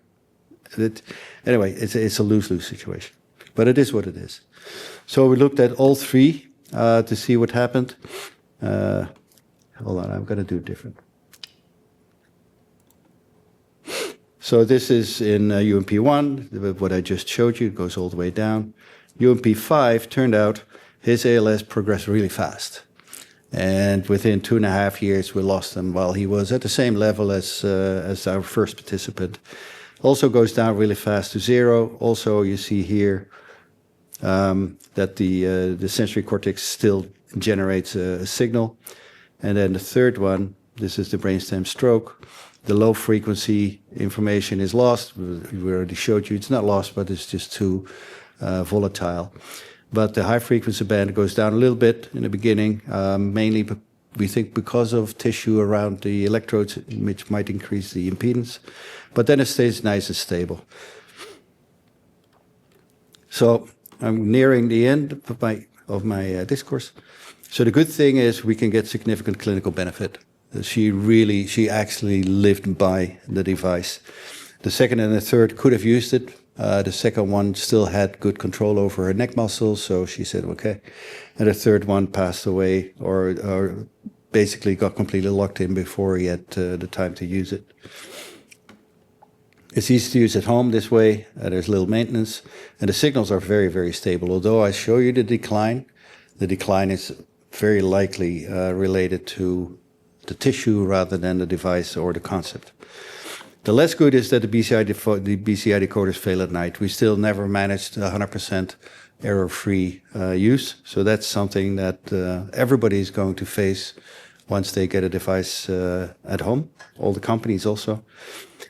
[SPEAKER 3] Anyway, it's a lose-lose situation, but it is what it is. So we looked at all three to see what happened. Hold on, I'm going to do it different. So this is in UMP1, what I just showed you, it goes all the way down. UMP5 turned out his ALS progressed really fast. And within 2.5 years, we lost him while he was at the same level as our first participant. Also goes down really fast to 0. Also, you see here that the sensory cortex still generates a signal. And then the third one, this is the brainstem stroke. The low frequency information is lost. We already showed you it's not lost, but it's just too volatile. But the high frequency band goes down a little bit in the beginning, mainly we think because of tissue around the electrodes, which might increase the impedance. But then it stays nice and stable. So I'm nearing the end of my discourse. So the good thing is we can get significant clinical benefit. She actually lived by the device. The second and the third could have used it. The second one still had good control over her neck muscles, so she said, okay. And the third one passed away or basically got completely locked in before he had the time to use it. It's easy to use at home this way. There's little maintenance. And the signals are very, very stable. Although I show you the decline is very likely related to the tissue rather than the device or the concept. The less good is that the BCI decoders fail at night. We still never managed 100% error-free use. So that's something that everybody is going to face once they get a device at home, all the companies also.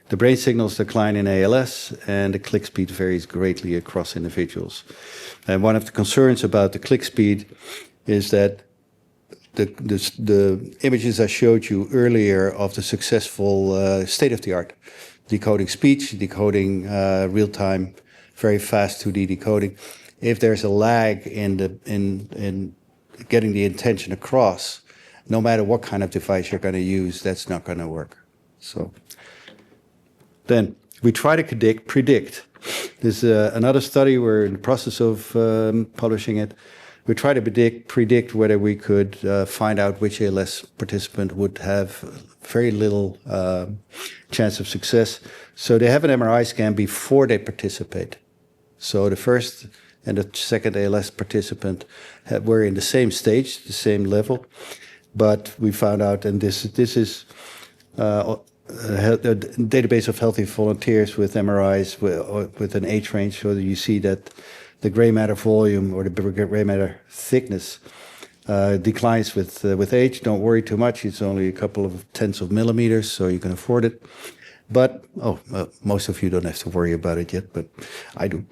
[SPEAKER 3] The brain signals decline in ALS, and the click speed varies greatly across individuals. And one of the concerns about the click speed is that the images I showed you earlier of the successful state-of-the-art decoding speech, decoding real-time, very fast 2D decoding. If there's a lag in getting the intention across, no matter what kind of device you're going to use, that's not going to work. So then we try to predict. There's another study. We're in the process of publishing it. We try to predict whether we could find out which ALS participant would have very little chance of success. So they have an MRI scan before they participate. So the first and the second ALS participant were in the same stage, the same level. But we found out, and this is a database of healthy volunteers with MRIs with an age range, so that you see that the gray matter volume or the gray matter thickness declines with age. Don't worry too much. It's only a couple of tenths of millimeters, so you can afford it. But most of you don't have to worry about it yet, but I do.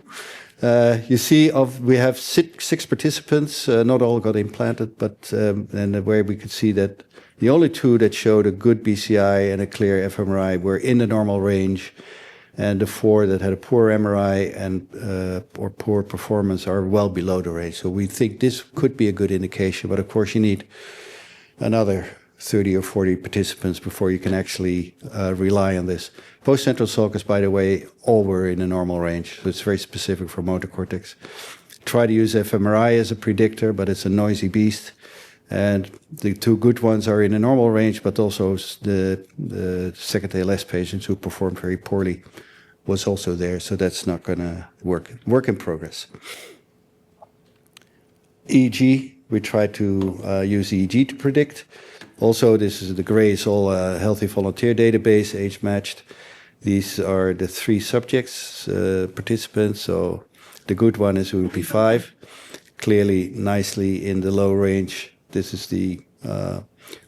[SPEAKER 3] You see, we have six participants. Not all got implanted, but and where we could see that the only two that showed a good BCI and a clear fMRI were in the normal range, and the 4 that had a poor MRI and or poor performance are well below the range. So we think this could be a good indication, but of course you need another 30 or 40 participants before you can actually rely on this. Post-central sulcus, by the way, all were in a normal range, so it's very specific for motor cortex. Try to use fMRI as a predictor, but it's a noisy beast. And the 2 good ones are in a normal range, but also the second ALS patients who performed very poorly was also there, so that's not going to work. Work in progress. EEG, we try to use EEG to predict. Also, this is the gray is all a healthy volunteer database, age matched. These are the 3 subjects, participants. So the good one is UMP5, clearly nicely in the low range. This is the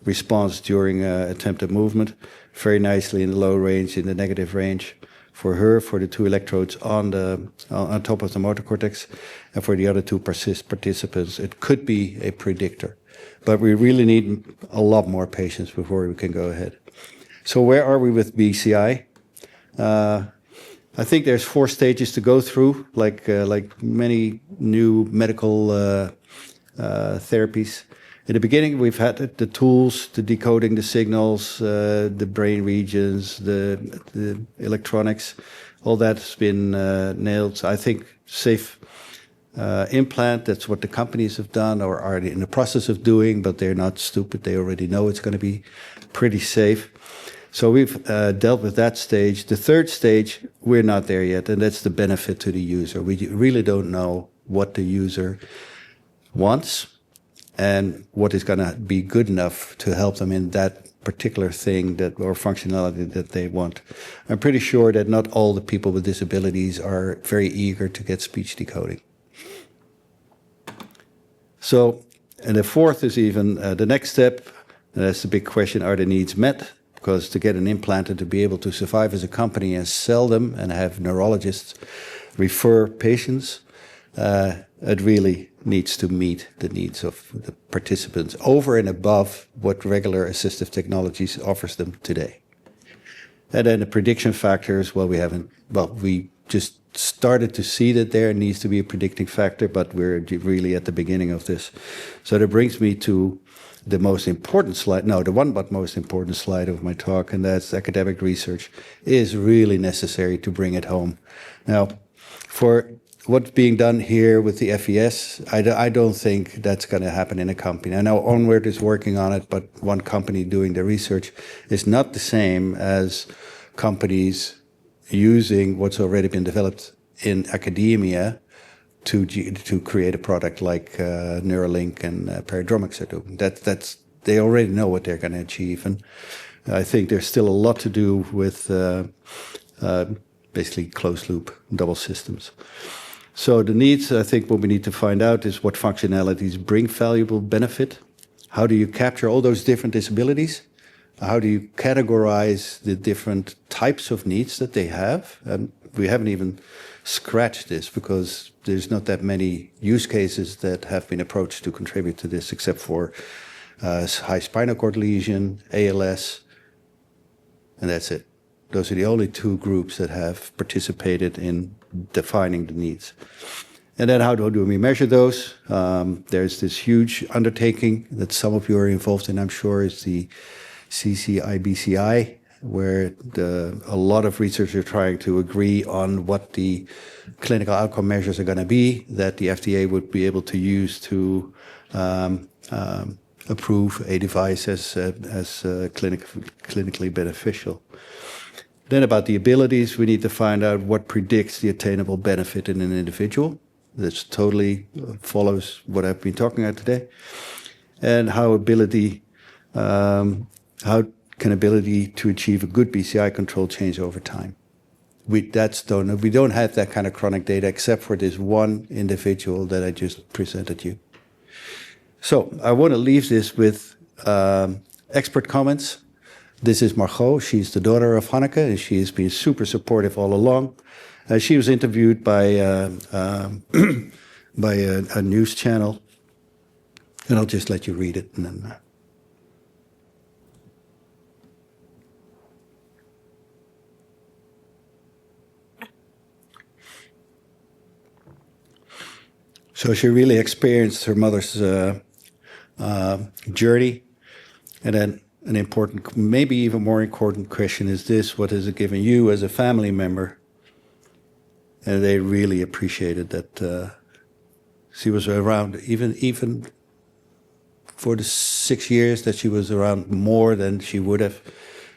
[SPEAKER 3] response during attempted movement, very nicely in the low range, in the negative range. For her, for the 2 electrodes on top of the motor cortex, and for the other 2 participants, it could be a predictor. But we really need a lot more patients before we can go ahead. So where are we with BCI? I think there's 4 stages to go through, like many new medical therapies. In the beginning, we've had the tools to decoding the signals, the brain regions, the electronics, all that's been nailed. I think safe implant, that's what the companies have done or are in the process of doing, but they're not stupid. They already know it's going to be pretty safe. So we've dealt with that stage. The 3rd stage, we're not there yet, and that's the benefit to the user. We really don't know what the user wants and what is going to be good enough to help them in that particular thing that or functionality that they want. I'm pretty sure that not all the people with disabilities are very eager to get speech decoding. So, and the 4th is even the next step. That's the big question, are the needs met? Because to get an implant and to be able to survive as a company and sell them and have neurologists refer patients, it really needs to meet the needs of the participants over and above what regular assistive technologies offers them today. And then the prediction factors, we just started to see that there needs to be a predicting factor, but we're really at the beginning of this. So that brings me to the most important slide, most important slide of my talk, and that's academic research is really necessary to bring it home. Now, for what's being done here with the FES, I don't think that's going to happen in a company. I know Onward is working on it, but one company doing the research is not the same as companies using what's already been developed in academia to create a product like Neuralink and Paradromics are doing. They already know what they're going to achieve, and I think there's still a lot to do with basically closed loop double systems. So the needs, I think what we need to find out is what functionalities bring valuable benefit. How do you capture all those different disabilities? How do you categorize the different types of needs that they have? And we haven't even scratched this because there's not that many use cases that have been approached to contribute to this, except for high spinal cord lesion, ALS, and that's it. Those are the only 2 groups that have participated in defining the needs. And then how do we measure those? There's this huge undertaking that some of you are involved in, I'm sure, is the CCIBCI, where a lot of researchers are trying to agree on what the clinical outcome measures are going to be that the FDA would be able to use to approve a device as clinically beneficial. Then about the abilities, we need to find out what predicts the attainable benefit in an individual. This totally follows what I've been talking about today. And how can ability to achieve a good BCI control change over time? We don't have that kind of chronic data except for this one individual that I just presented you. So I want to leave this with expert comments. This is Margot. She's the daughter of Hanneke, and she has been super supportive all along. She was interviewed by by a news channel, and I'll just let you read it. And then, so she really experienced her mother's journey, and then an important, maybe even more important question is this: what has it given you as a family member? And they really appreciated that she was around, even for the 6 years that she was around, more than she would have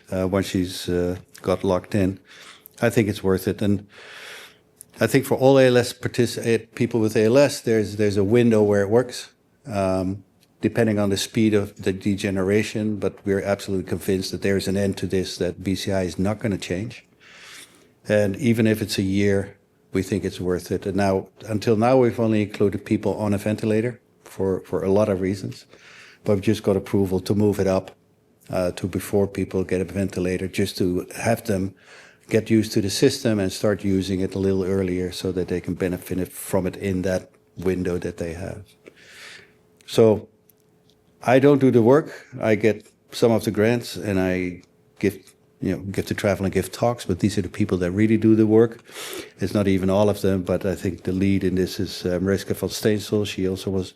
[SPEAKER 3] once she's got locked in. I think it's worth it. And I think for all ALS people with ALS, there's a window where it works, depending on the speed of the degeneration. But we're absolutely convinced that there's an end to this, that BCI is not going to change. And even if it's a year, we think it's worth it. And now, until now, we've only included people on a ventilator for a lot of reasons. But we've just got approval to move it up to before people get a ventilator, just to have them get used to the system and start using it a little earlier so that they can benefit from it in that window that they have. So I don't do the work. I get some of the grants and I get to travel and give talks, but these are the people that really do the work. It's not even all of them, but I think the lead in this is Mariska van Steensel. She also was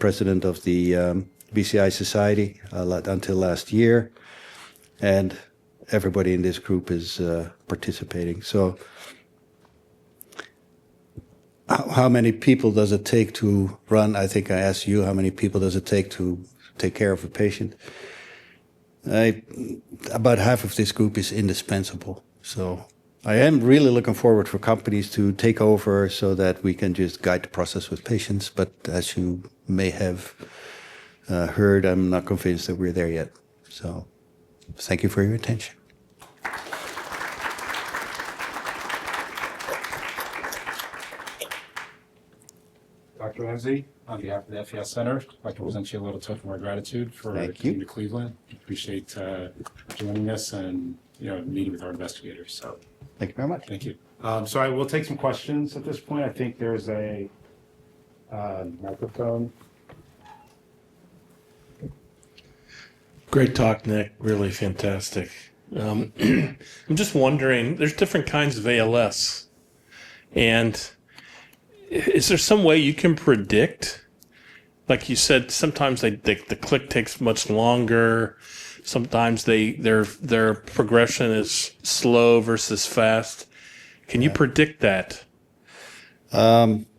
[SPEAKER 3] president of the BCI Society until last year, and everybody in this group is participating. So how many people does it take to run? I think I asked you, how many people does it take to take care of a patient? About half of this group is indispensable. So I am really looking forward for companies to take over so that we can just guide the process with patients. But as you may have heard, I'm not convinced that we're there yet. So thank you for your attention.
[SPEAKER 2] Dr. Ramsey, on behalf of the FES Center, I'd like to present you a little token of our gratitude for coming to Cleveland. Appreciate joining us and meeting with our investigators. So
[SPEAKER 3] Thank you very much.
[SPEAKER 2] thank you. So I will take some questions at this point. I think there's a microphone.
[SPEAKER 1] Great talk, Nick. Really fantastic. I'm just wondering, there's different kinds of ALS. And is there some way you can predict? Like you said, sometimes the click takes much longer. Sometimes their progression is slow versus fast. Can you predict that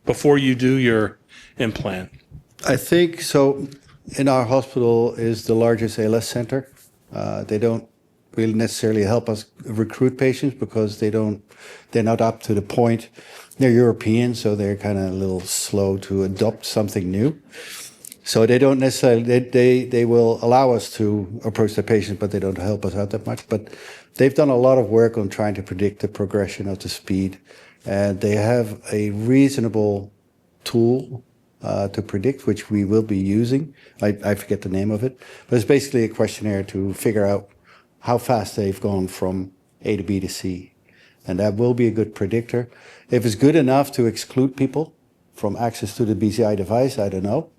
[SPEAKER 1] before you do your implant?
[SPEAKER 3] I think so. In our hospital is the largest ALS center. They don't really necessarily help us recruit patients because they're not up to the point. They're European, so they're kind of a little slow to adopt something new. So they don't necessarily, they will allow us to approach the patients, but they don't help us out that much. But they've done a lot of work on trying to predict the progression of the speed. And they have a reasonable tool to predict, which we will be using. I forget the name of it, but it's basically a questionnaire to figure out how fast they've gone from A to B to C. And that will be a good predictor. If it's good enough to exclude people from access to the BCI device, I don't know.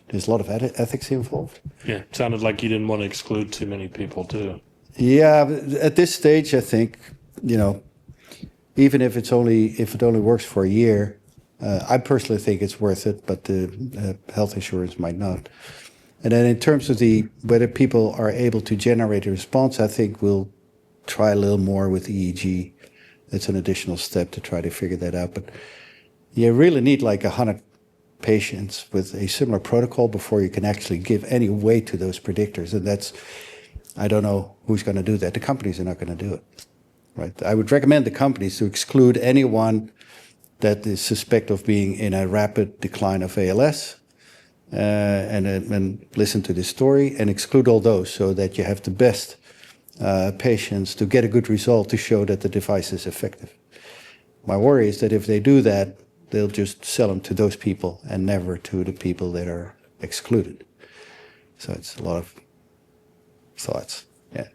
[SPEAKER 3] There's a lot of ethics involved.
[SPEAKER 1] Yeah, it sounded like you didn't want to exclude too many people, too.
[SPEAKER 3] Yeah, at this stage, I think, even if it only works for a year, I personally think it's worth it, but the health insurance might not. And then in terms of whether people are able to generate a response, I think we'll try a little more with EEG. It's an additional step to try to figure that out. But you really need like 100 patients with a similar protocol before you can actually give any weight to those predictors. And I don't know who's going to do that. The companies are not going to do it, right? I would recommend the companies to exclude anyone that is suspect of being in a rapid decline of ALS, and listen to this story and exclude all those so that you have the best patients to get a good result to show that the device is effective. My worry is that if they do that, they'll just sell them to those people and never to the people that are excluded. So it's a lot of thoughts. Yeah.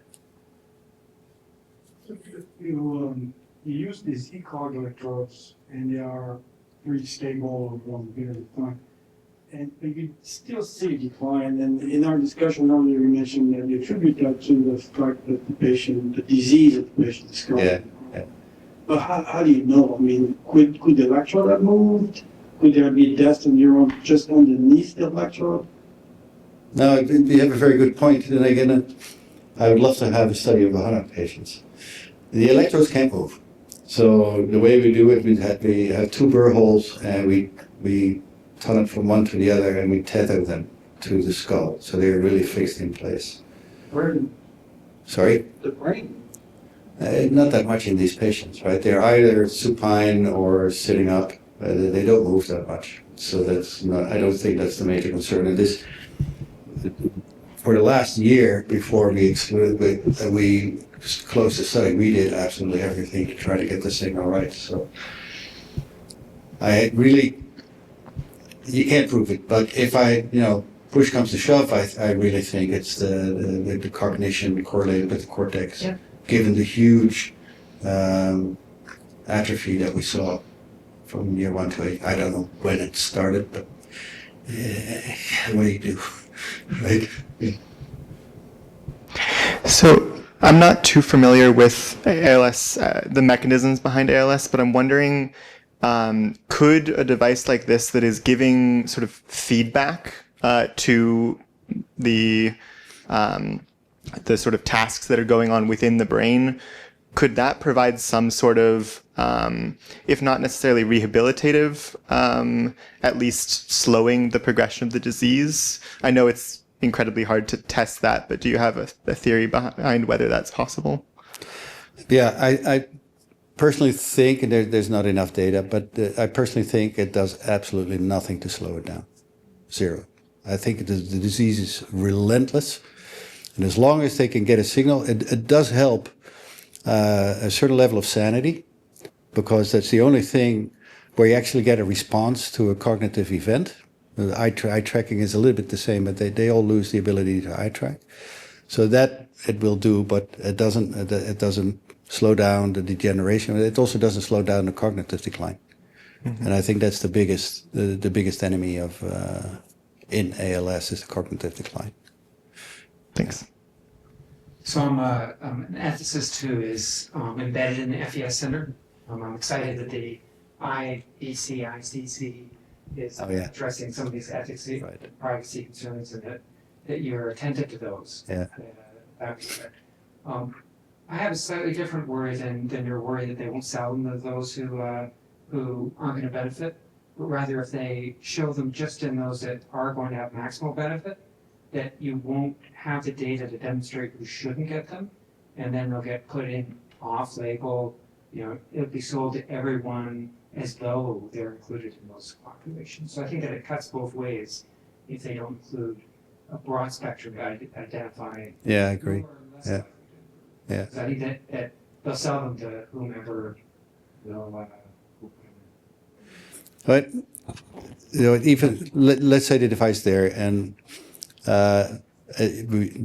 [SPEAKER 6] you use these ECOG electrodes, and they are pretty stable over a period of time. And you still see decline. And in our discussion earlier, we mentioned that you attribute that to the fact that the patient, the disease that the patient is currently.
[SPEAKER 3] Yeah.
[SPEAKER 6] But how do you know? I mean, could the electrode have moved? Could there be death in neuron just underneath the electrode?
[SPEAKER 3] No, you have a very good point. And again, I would love to have a study of 100 patients. The electrodes can't move. So the way we do it, we have two burr holes, and we turn it from one to the other, and we tether them to the skull, so they're really fixed in place.
[SPEAKER 6] Brain.
[SPEAKER 3] Sorry?
[SPEAKER 6] The brain.
[SPEAKER 3] Not that much in these patients, right? They're either supine or sitting up. They don't move that much. So that's not, I don't think that's the major concern. And this, for the last year before we closed the study, we did absolutely everything to try to get the signal right. So I really, you can't prove it, but if push comes to shove, I really think it's the cognition correlated with the cortex, given the huge atrophy that we saw from year 1 to 8. I don't know when it started, but what do you do, right?
[SPEAKER 7] So I'm not too familiar with ALS, the mechanisms behind ALS, but I'm wondering, could a device like this that is giving sort of feedback to the sort of tasks that are going on within the brain, could that provide some sort of, if not necessarily rehabilitative, at least slowing the progression of the disease? I know it's incredibly hard to test that, but do you have a theory behind whether that's possible?
[SPEAKER 3] Yeah, I personally think, and there's not enough data, but I personally think it does absolutely nothing to slow it down. Zero. I think the disease is relentless, and as long as they can get a signal, it does help a certain level of sanity, because that's the only thing where you actually get a response to a cognitive event. Eye tracking is a little bit the same, but they all lose the ability to eye track. So that it will do, but it doesn't slow down the degeneration. It also doesn't slow down the cognitive decline. Mm-hmm. And I think that's the biggest enemy of in ALS is the cognitive decline.
[SPEAKER 7] Thanks.
[SPEAKER 8] So I'm an ethicist who is embedded in the FES Center. I'm excited that the ICC is addressing some of these ethics and privacy concerns, and that you're attentive to those.
[SPEAKER 3] Yeah.
[SPEAKER 8] I have a slightly different worry than your worry that they won't sell them to those who aren't going to benefit, but rather if they show them just in those that are going to have maximal benefit, that you won't have the data to demonstrate who shouldn't get them, and then they'll get put in off-label. It'll be sold to everyone as though they're included in those populations. So I think that it cuts both ways if they don't include a broad spectrum guide identifying.
[SPEAKER 3] Yeah, I agree. Yeah.
[SPEAKER 8] So I think that they'll sell them to whomever will.
[SPEAKER 3] But even let's say the device there, and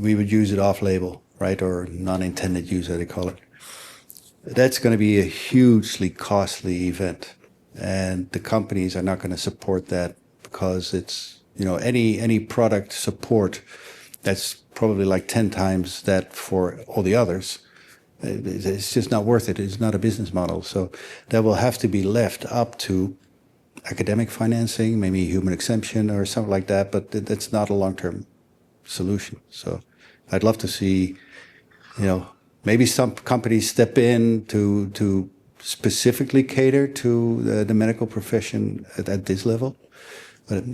[SPEAKER 3] we would use it off-label, right, or non-intended use, as they call it. That's going to be a hugely costly event, and the companies are not going to support that, because it's any product support that's probably like 10 times that for all the others. It's just not worth it. It's not a business model. So that will have to be left up to academic financing, maybe human exemption or something like that, but that's not a long-term solution. So I'd love to see, maybe some companies step in to specifically cater to the medical profession at this level. But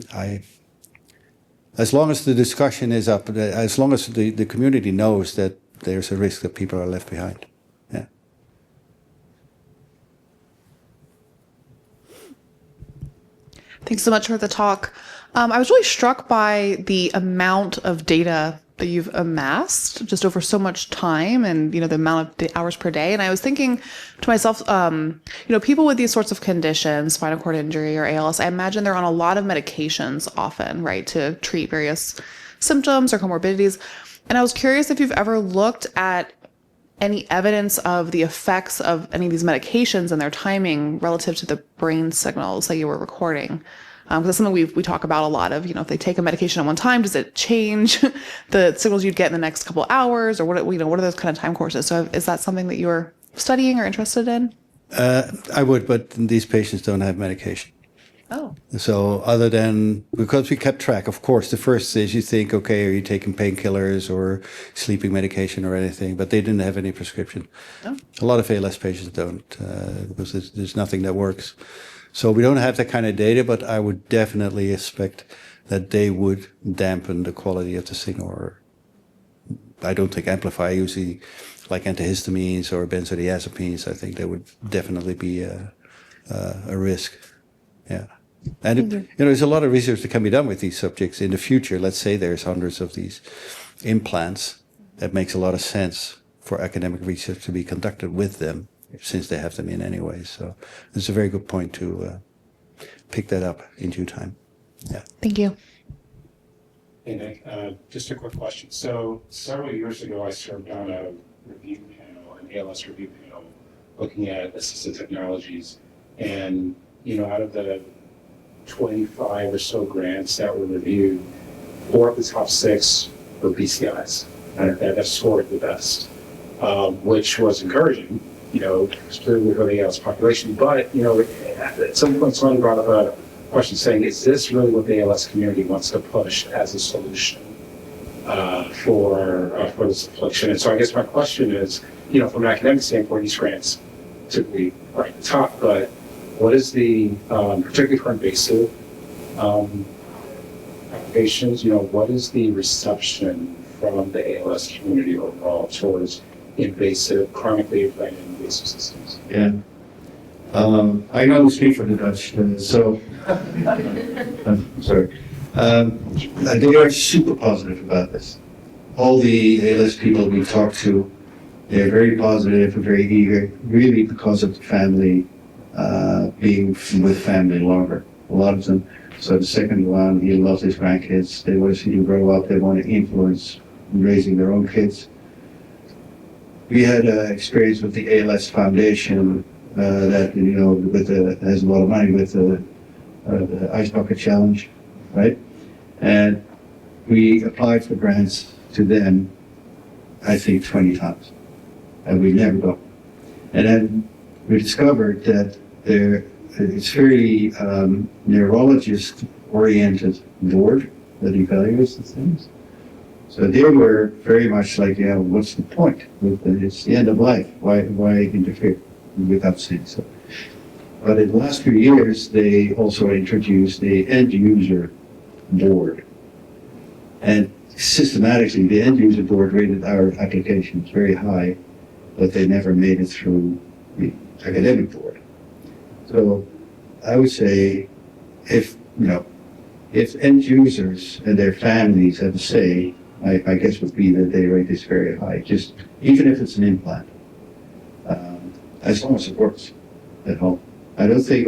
[SPEAKER 3] as long as the discussion is up, as long as the community knows that there's a risk that people are left behind. Yeah.
[SPEAKER 9] Thanks so much for the talk. I was really struck by the amount of data that you've amassed just over so much time, and the amount of hours per day. And I was thinking to myself, people with these sorts of conditions, spinal cord injury or ALS, I imagine they're on a lot of medications often, right, to treat various symptoms or comorbidities. And I was curious if you've ever looked at any evidence of the effects of any of these medications and their timing relative to the brain signals that you were recording? Because that's something we talk about a lot of, if they take a medication at one time, does it change the signals you'd get in the next couple of hours, or what are those kind of time courses? So is that something that you're studying or interested in?
[SPEAKER 3] I would, but these patients don't have medication.
[SPEAKER 9] Oh.
[SPEAKER 3] So other than, because we kept track, of course, the first is you think, okay, are you taking painkillers or sleeping medication or anything? But they didn't have any prescription.
[SPEAKER 9] Oh.
[SPEAKER 3] A lot of ALS patients don't, because there's nothing that works. So we don't have that kind of data, but I would definitely expect that they would dampen the quality of the signal, or I don't think amplify, usually like antihistamines or benzodiazepines. I think that would definitely be a risk. Yeah. And there's a lot of research that can be done with these subjects in the future. Let's say there's hundreds of these implants. That makes a lot of sense for academic research to be conducted with them, since they have them in anyway. So it's a very good point to pick that up in due time. Yeah.
[SPEAKER 9] Thank you.
[SPEAKER 2] Hey, Nick, just a quick question. So several years ago, I served on a review panel, an ALS review panel, looking at assistive technologies. And, out of the 25 or so grants that were reviewed, 4 of the top 6 were BCIs that scored the best, which was encouraging, particularly for the ALS population. But, at some point, somebody brought up a question saying, is this really what the ALS community wants to push as a solution for this affliction? And so I guess my question is, from an academic standpoint, these grants typically are at the top, but what is the, particularly for invasive applications, what is the reception from the ALS community overall towards invasive, chronically invasive systems?
[SPEAKER 10] Yeah. I can only speak for the Dutch, so I'm sorry. They are super positive about this. All the ALS people we talk to, they're very positive and very eager, really because of the family, being with family longer. A lot of them. So the second one, he loves his grandkids. They want to see them grow up. They want to influence raising their own kids. We had experience with the ALS Foundation that has a lot of money with the Ice Bucket Challenge, right? And we applied for grants to them, I think 20 times, and we never got. And then we discovered that it's very neurologist-oriented board that evaluates the things. So they were very much like, what's the point? It's the end of life. Why interfere without saying so? But in the last few years, they also introduced the end-user board. And systematically, the end-user board rated our applications very high, but they never made it through the academic board. So I would say if end users and their families have a say, I guess would be that they rate this very high, just even if it's an implant, as long as it works at home. I don't think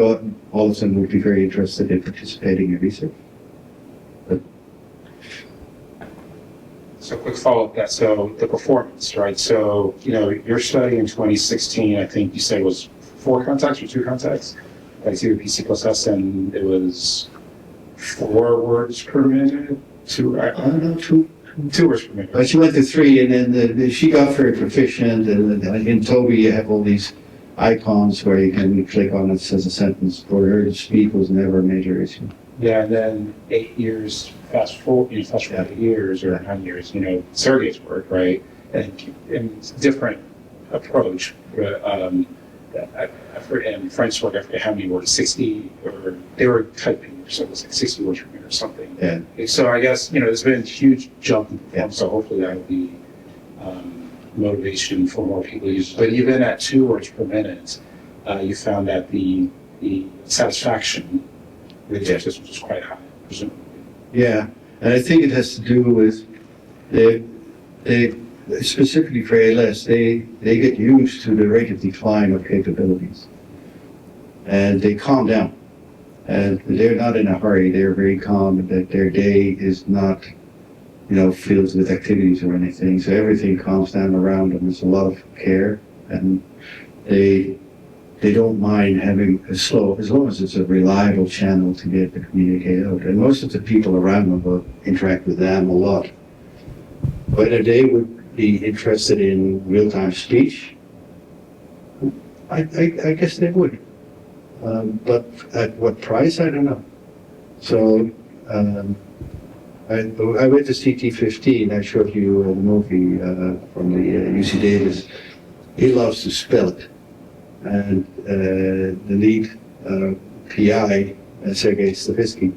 [SPEAKER 10] all of them would be very interested in participating in research. But
[SPEAKER 2] So quick follow-up that. So the performance, right? So, your study in 2016, I think you said was 4 contacts or 2 contacts. I see the PC plus S, and it was 4 words per minute. 2 words per minute.
[SPEAKER 10] But she went to 3, and then she got very proficient. And in Toby, you have all these icons where you can click on it, says a sentence. For her, the speed was never a major issue.
[SPEAKER 2] Yeah, and then 8 years, fast forward 8 years or 9 years, Sergey's work, right? And it's a different approach. I've heard in French work, I forget how many words, 60, or they were typing, so it was like 60 words per minute or something.
[SPEAKER 10] Yeah.
[SPEAKER 2] So I guess, there's been a huge jump in performance, so hopefully that will be motivation for more people to use it. But even at 2 words per minute, you found that the satisfaction with the system was quite high, presumably.
[SPEAKER 10] Yeah, and I think it has to do with they specifically for ALS, they get used to the rate of decline of capabilities, and they calm down, and they're not in a hurry. They're very calm. That their day is not filled with activities or anything. So everything calms down around them. There's a lot of care, and they don't mind having as long as it's a reliable channel to get the communicate out. And most of the people around them will interact with them a lot. Whether they would be interested in real-time speech, I guess they would. But at what price, I don't know. So I went to CT15. I showed you a movie from the UC Davis. He loves to spell it. And the lead PI, Sergei Stavitsky,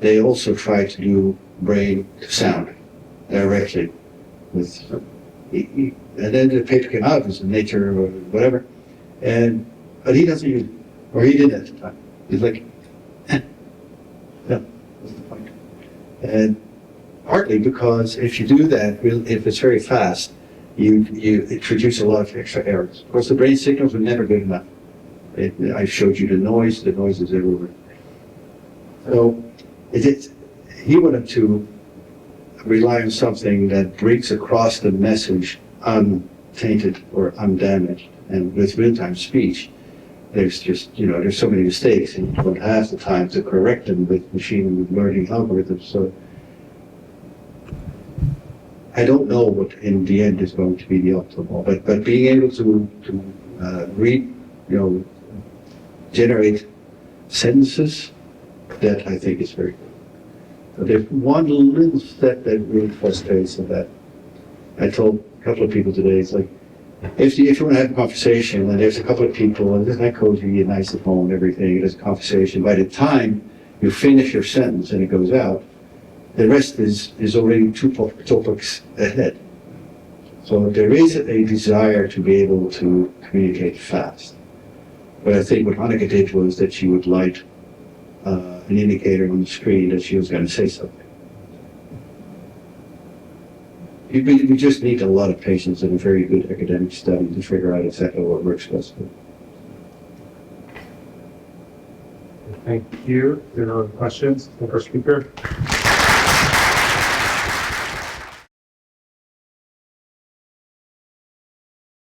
[SPEAKER 10] they also try to do brain to sound directly. And then the paper came out, it was in Nature or whatever, but he doesn't use it, or he didn't at the time. He's like, no, what's the point? And partly because if you do that, if it's very fast, you introduce a lot of extra errors. Of course, the brain signals are never good enough. I showed you the noise is everywhere. So he wanted to rely on something that brings across the message untainted or undamaged. And with real-time speech, there's just, there's so many mistakes, and you don't have the time to correct them with machine learning algorithms. So I don't know what in the end is going to be the optimal, but being able to read, generate sentences, that I think is very good. But there's one little step that really frustrates me that I told a couple of people today. It's like, if you want to have a conversation and there's a couple of people and it's not cozy and nice at home and everything, there's a conversation. By the time you finish your sentence and it goes out, the rest is already two topics ahead. So there is a desire to be able to communicate fast. But I think what Hanneke did was that she would light an indicator on the screen that she was going to say something. We just need a lot of patience and a very good academic study to figure out exactly what works best.
[SPEAKER 11] Thank you. There are questions for our speaker.